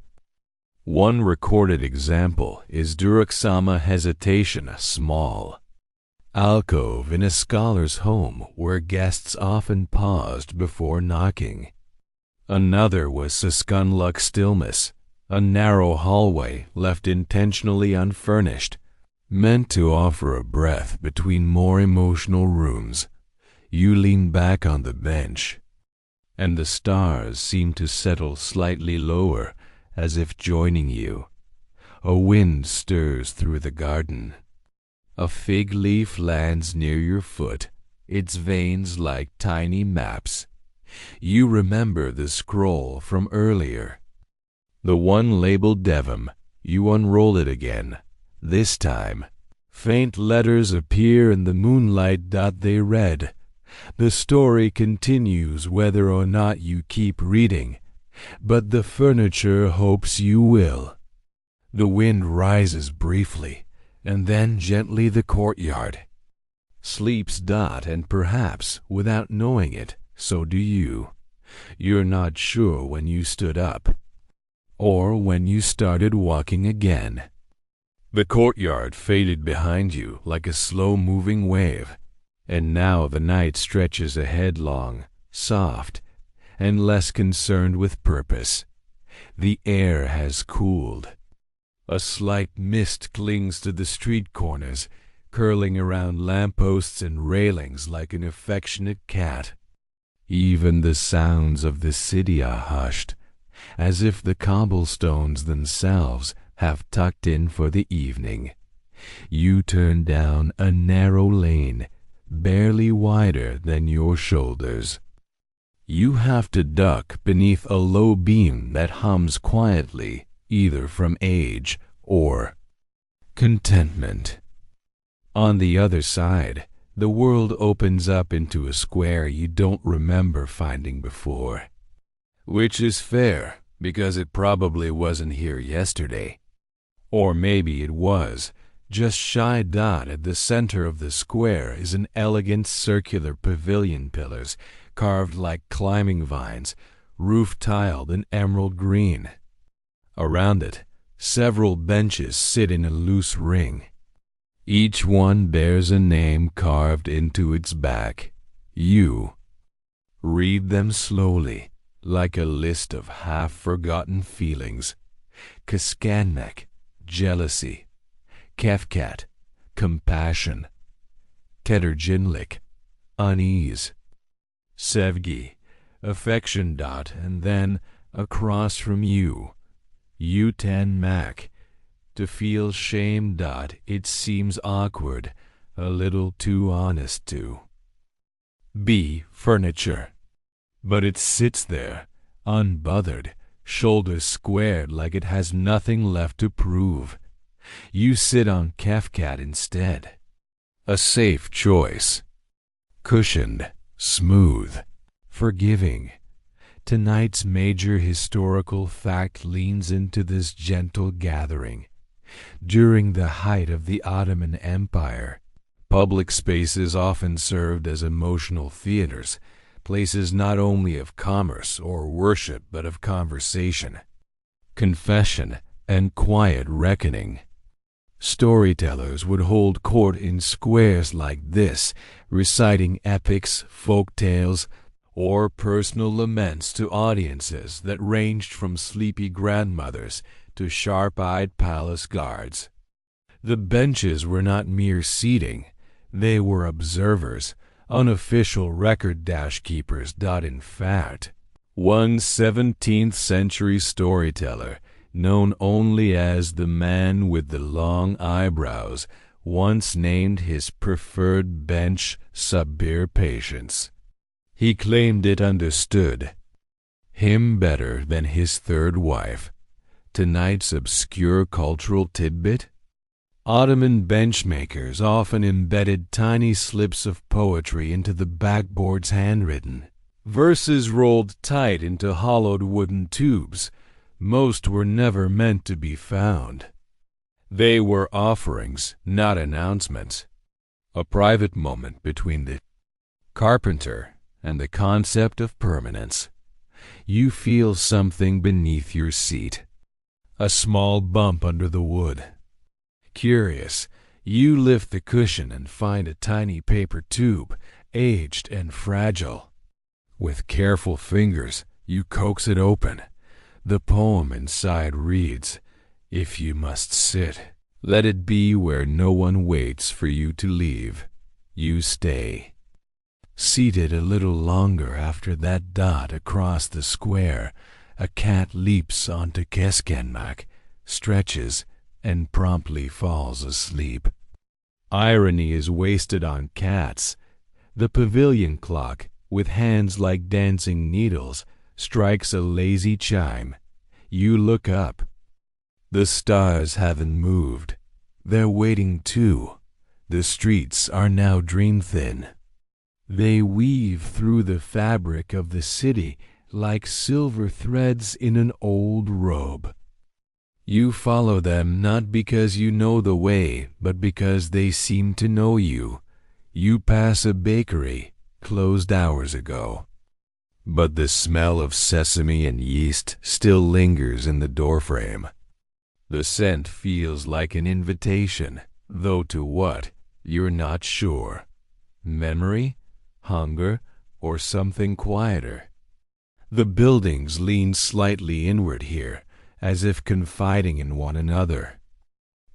One recorded example is Duraksama hesitation, small alcove in a scholar's home where guests often paused before knocking. Another was Saskunluk stillness, a narrow hallway left intentionally unfurnished, meant to offer a breath between more emotional rooms. You lean back on the bench, and the stars seem to settle slightly lower, as if joining you. A wind stirs through the garden. A fig leaf lands near your foot, its veins like tiny maps. You remember the scroll from earlier, the one labeled Devim. You unroll it again. This time, faint letters appear in the moonlight. They read. The story continues whether or not you keep reading, but the furniture hopes you will. The wind rises briefly, and then gently the courtyard sleeps. And perhaps, without knowing it, so do you. You're not sure when you stood up, or when you started walking again. The courtyard faded behind you like a slow-moving wave, and now the night stretches ahead, long, soft, and less concerned with purpose. The air has cooled. A slight mist clings to the street corners, curling around lampposts and railings like an affectionate cat. Even the sounds of the city are hushed, as if the cobblestones themselves have tucked in for the evening. You turn down a narrow lane, barely wider than your shoulders. You have to duck beneath a low beam that hums quietly, either from age or contentment. On the other side, the world opens up into a square you don't remember finding before. Which is fair, because it probably wasn't here yesterday. Or maybe it was. Just shy. At the center of the square is an elegant circular pavilion, pillars carved like climbing vines, roof tiled in emerald green. Around it, several benches sit in a loose ring. Each one bears a name carved into its back. You read them slowly, like a list of half-forgotten feelings. Kaskanmek, jealousy. Kefkat, compassion. Tederjinlik, unease. Sevgi, affection. And then, across from you, Uten Mak, to feel shame. It seems awkward, a little too honest to be furniture. But it sits there, unbothered, shoulders squared like it has nothing left to prove. You sit on Kefkat instead. A safe choice. Cushioned, smooth, forgiving. Tonight's major historical fact leans into this gentle gathering. During the height of the Ottoman Empire, public spaces often served as emotional theaters, places not only of commerce or worship but of conversation, confession, and quiet reckoning. Storytellers would hold court in squares like this, reciting epics, folk tales, or personal laments to audiences that ranged from sleepy grandmothers to sharp-eyed palace guards. The benches were not mere seating, they were observers, unofficial record keepers. In fact, one 17th-century storyteller, known only as the man with the long eyebrows, once named his preferred bench Sabir Patience. He claimed it understood him better than his third wife. Tonight's obscure cultural tidbit? Ottoman benchmakers often embedded tiny slips of poetry into the backboard's handwritten. Verses rolled tight into hollowed wooden tubes. Most were never meant to be found. They were offerings, not announcements. A private moment between the carpenter and the concept of permanence. You feel something beneath your seat. A small bump under the wood. Curious, you lift the cushion and find a tiny paper tube, aged and fragile. With careful fingers, you coax it open. The poem inside reads, "If you must sit, let it be where no one waits for you to leave. You stay." Seated a little longer after that dot across the square, a cat leaps onto Keskenmak, stretches, and promptly falls asleep. Irony is wasted on cats. The pavilion clock, with hands like dancing needles, strikes a lazy chime. You look up. The stars haven't moved. They're waiting too. The streets are now dream-thin. They weave through the fabric of the city like silver threads in an old robe. You follow them not because you know the way, but because they seem to know you. You pass a bakery, closed hours ago. But the smell of sesame and yeast still lingers in the doorframe. The scent feels like an invitation, though to what, you're not sure. Memory, hunger, or something quieter. The buildings lean slightly inward here, as if confiding in one another.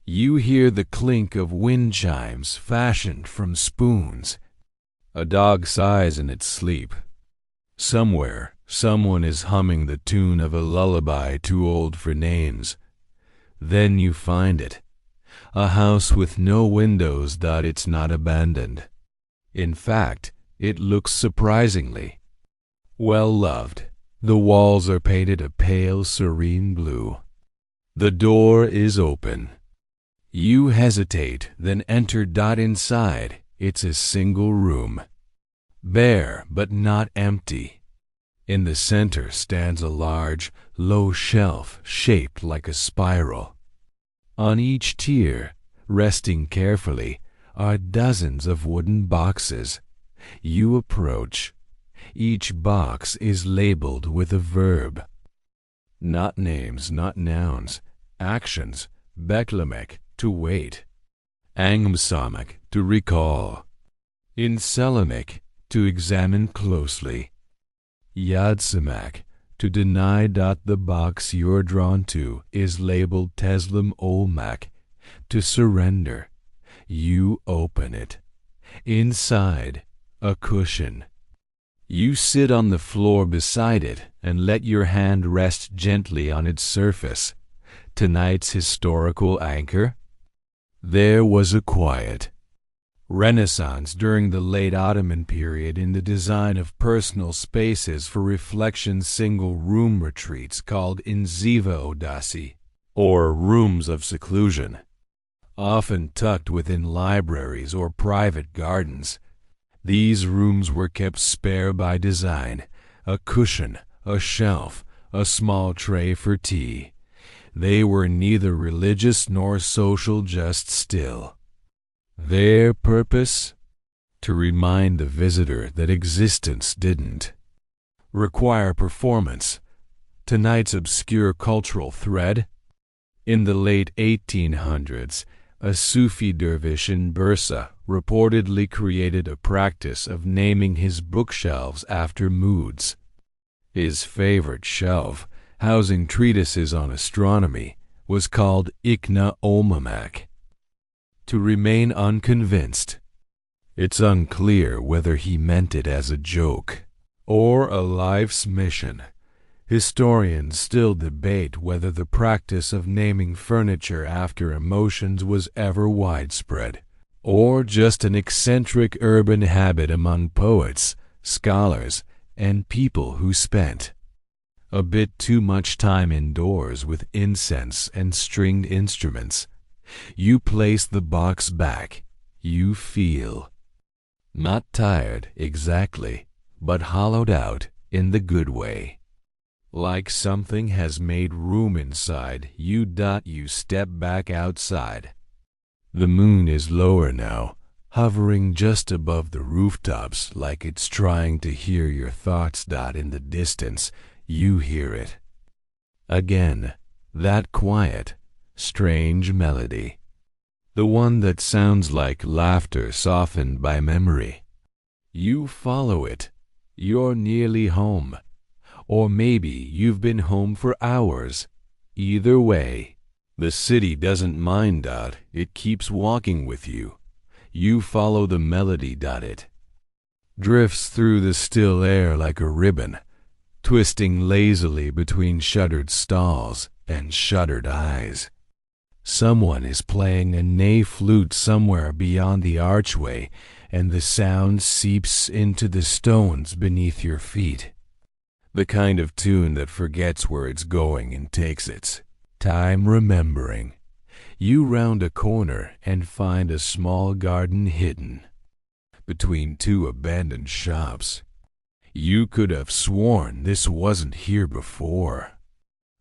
You hear the clink of wind chimes fashioned from spoons. A dog sighs in its sleep. Somewhere, someone is humming the tune of a lullaby too old for names. Then you find it. A house with no windows. It's not abandoned. In fact, it looks surprisingly well loved. The walls are painted a pale, serene blue. The door is open. You hesitate, then enter. Inside, it's a single room. Bare, but not empty. In the center stands a large, low shelf shaped like a spiral. On each tier, resting carefully, are dozens of wooden boxes. You approach. Each box is labeled with a verb. Not names, not nouns. Actions. Beklemek, to wait. Angmsamek, to recall. Inselamek, to examine closely. Yadsamak, to deny. The box you're drawn to is labeled Teslim Olmak, to surrender. You open it. Inside, a cushion. You sit on the floor beside it and let your hand rest gently on its surface. Tonight's historical anchor? There was a quiet renaissance during the late Ottoman period in the design of personal spaces for reflection, single-room retreats called inziva odasi, or rooms of seclusion, often tucked within libraries or private gardens. These rooms were kept spare by design, a cushion, a shelf, a small tray for tea. They were neither religious nor social, just still. Their purpose? To remind the visitor that existence didn't require performance. Tonight's obscure cultural thread? In the late 1800s, a Sufi dervish in Bursa reportedly created a practice of naming his bookshelves after moods. His favorite shelf, housing treatises on astronomy, was called Ikna Olmamak. To remain unconvinced. It's unclear whether he meant it as a joke or a life's mission. Historians still debate whether the practice of naming furniture after emotions was ever widespread, or just an eccentric urban habit among poets, scholars, and people who spent a bit too much time indoors with incense and stringed instruments. You place the box back. You feel not tired exactly, but hollowed out in the good way. Like something has made room inside you. You step back outside. The moon is lower now, hovering just above the rooftops like it's trying to hear your thoughts. In the distance, you hear it. Again, that quiet, strange melody. The one that sounds like laughter softened by memory. You follow it. You're nearly home. Or maybe you've been home for hours. Either way, the city doesn't mind. It keeps walking with you. You follow the melody. It drifts through the still air like a ribbon, twisting lazily between shuttered stalls and shuttered eyes. Someone is playing a ney flute somewhere beyond the archway, and the sound seeps into the stones beneath your feet. The kind of tune that forgets where it's going and takes its time remembering. You round a corner and find a small garden hidden between two abandoned shops. You could have sworn this wasn't here before.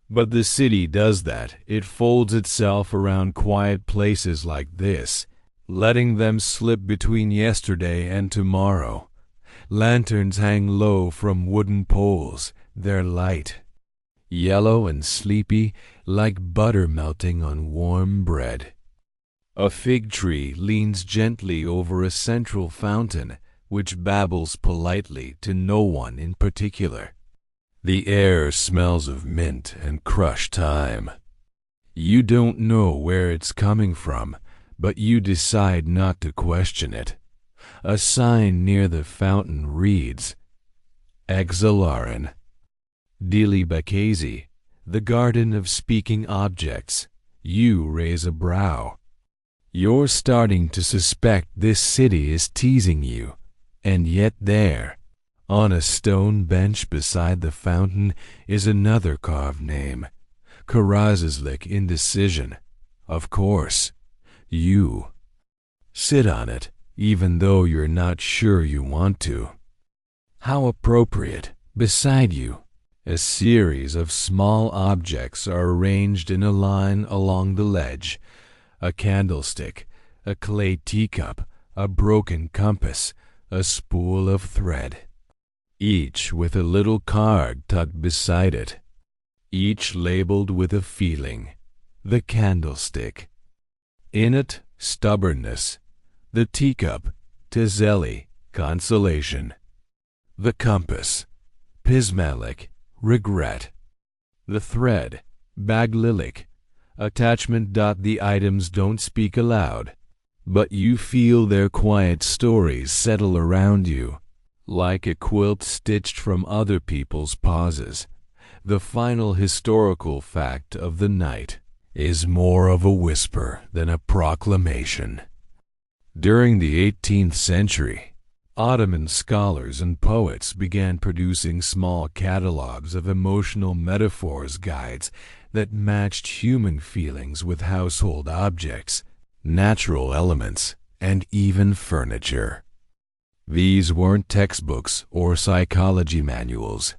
But the city does that. It folds itself around quiet places like this, letting them slip between yesterday and tomorrow. Lanterns hang low from wooden poles, their light yellow and sleepy, like butter melting on warm bread. A fig tree leans gently over a central fountain, which babbles politely to no one in particular. The air smells of mint and crushed thyme. You don't know where it's coming from, but you decide not to question it. A sign near the fountain reads, Exalarin, Dili Bakezi, the garden of speaking objects. You raise a brow. You're starting to suspect this city is teasing you, and yet there, on a stone bench beside the fountain, is another carved name, Karazislik Indecision. Of course, you sit on it, even though you're not sure you want to. How appropriate. Beside you, a series of small objects are arranged in a line along the ledge. A candlestick, a clay teacup, a broken compass, a spool of thread. Each with a little card tucked beside it. Each labeled with a feeling. The candlestick. In it, stubbornness. The teacup, Tizeli, consolation. The compass, Pismalik, regret. The thread, Baglilik, attachment. The items don't speak aloud, but you feel their quiet stories settle around you, like a quilt stitched from other people's pauses. The final historical fact of the night is more of a whisper than a proclamation. During the 18th century, Ottoman scholars and poets began producing small catalogues of emotional metaphors guides that matched human feelings with household objects, natural elements, and even furniture. These weren't textbooks or psychology manuals.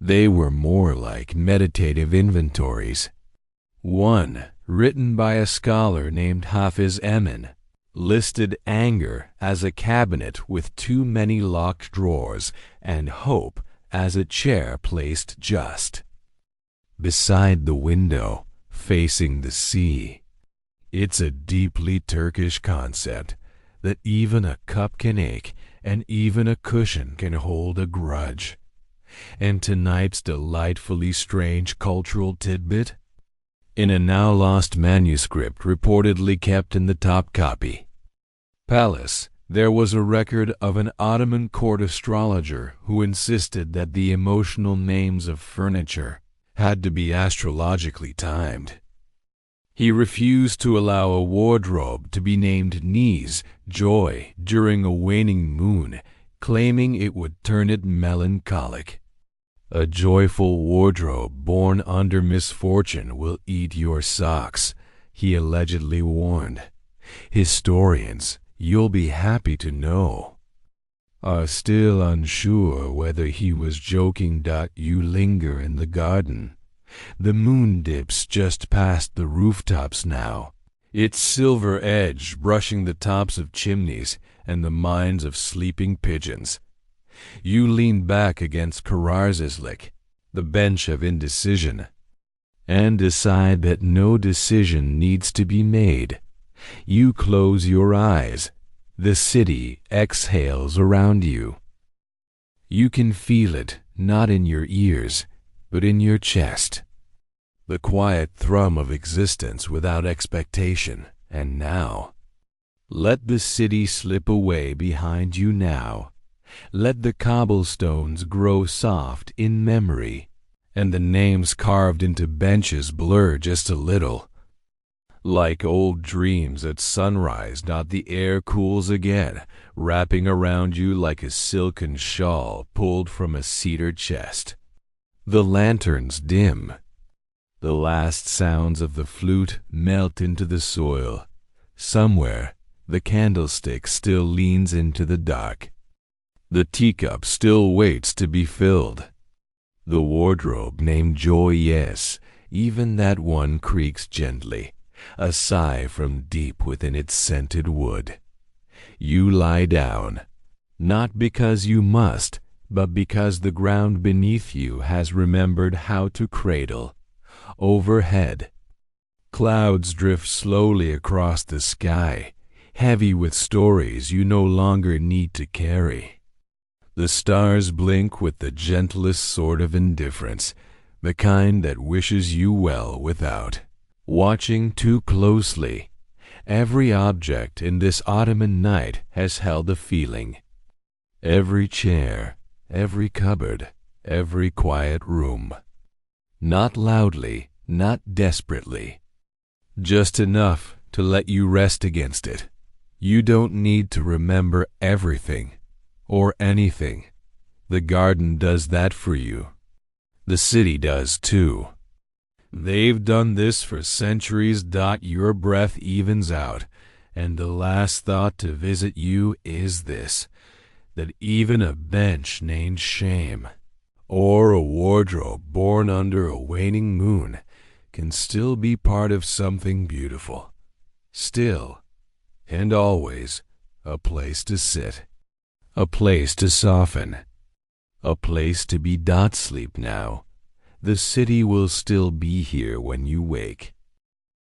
They were more like meditative inventories. One, written by a scholar named Hafiz Emin, listed anger as a cabinet with too many locked drawers and hope as a chair placed just beside the window, facing the sea. It's a deeply Turkish concept that even a cup can ache and even a cushion can hold a grudge. And tonight's delightfully strange cultural tidbit? in a now-lost manuscript reportedly kept in the top copy. Palace. There was a record of an Ottoman court astrologer who insisted that the emotional names of furniture had to be astrologically timed. He refused to allow a wardrobe to be named Knees, Joy, during a waning moon, claiming it would turn it melancholic. A joyful wardrobe born under misfortune will eat your socks, he allegedly warned. Historians, you'll be happy to know, are still unsure whether he was joking. You linger in the garden. The moon dips just past the rooftops now, its silver edge brushing the tops of chimneys and the minds of sleeping pigeons. You lean back against storiessleep, the bench of indecision, and decide that no decision needs to be made. You close your eyes. The city exhales around you. You can feel it, not in your ears, but in your chest. The quiet thrum of existence without expectation. And now, let the city slip away behind you now. Let the cobblestones grow soft in memory, and the names carved into benches blur just a little. Like old dreams at sunrise, the air cools again, wrapping around you like a silken shawl pulled from a cedar chest. The lanterns dim. The last sounds of the flute melt into the soil. Somewhere, the candlestick still leans into the dark. The teacup still waits to be filled. The wardrobe named Joy, yes, even that one creaks gently, a sigh from deep within its scented wood. You lie down, not because you must, but because the ground beneath you has remembered how to cradle. Overhead, clouds drift slowly across the sky, heavy with stories you no longer need to carry. The stars blink with the gentlest sort of indifference, the kind that wishes you well without watching too closely. Every object in this Ottoman night has held a feeling. Every chair, every cupboard, every quiet room. Not loudly, not desperately. Just enough to let you rest against it. You don't need to remember everything or anything. The garden does that for you. The city does too. They've done this for centuries. Your breath evens out, and the last thought to visit you is this, that even a bench named Shame, or a wardrobe born under a waning moon, can still be part of something beautiful. Still, and always, a place to sit, a place to soften, a place to be. Sleep now. The city will still be here when you wake.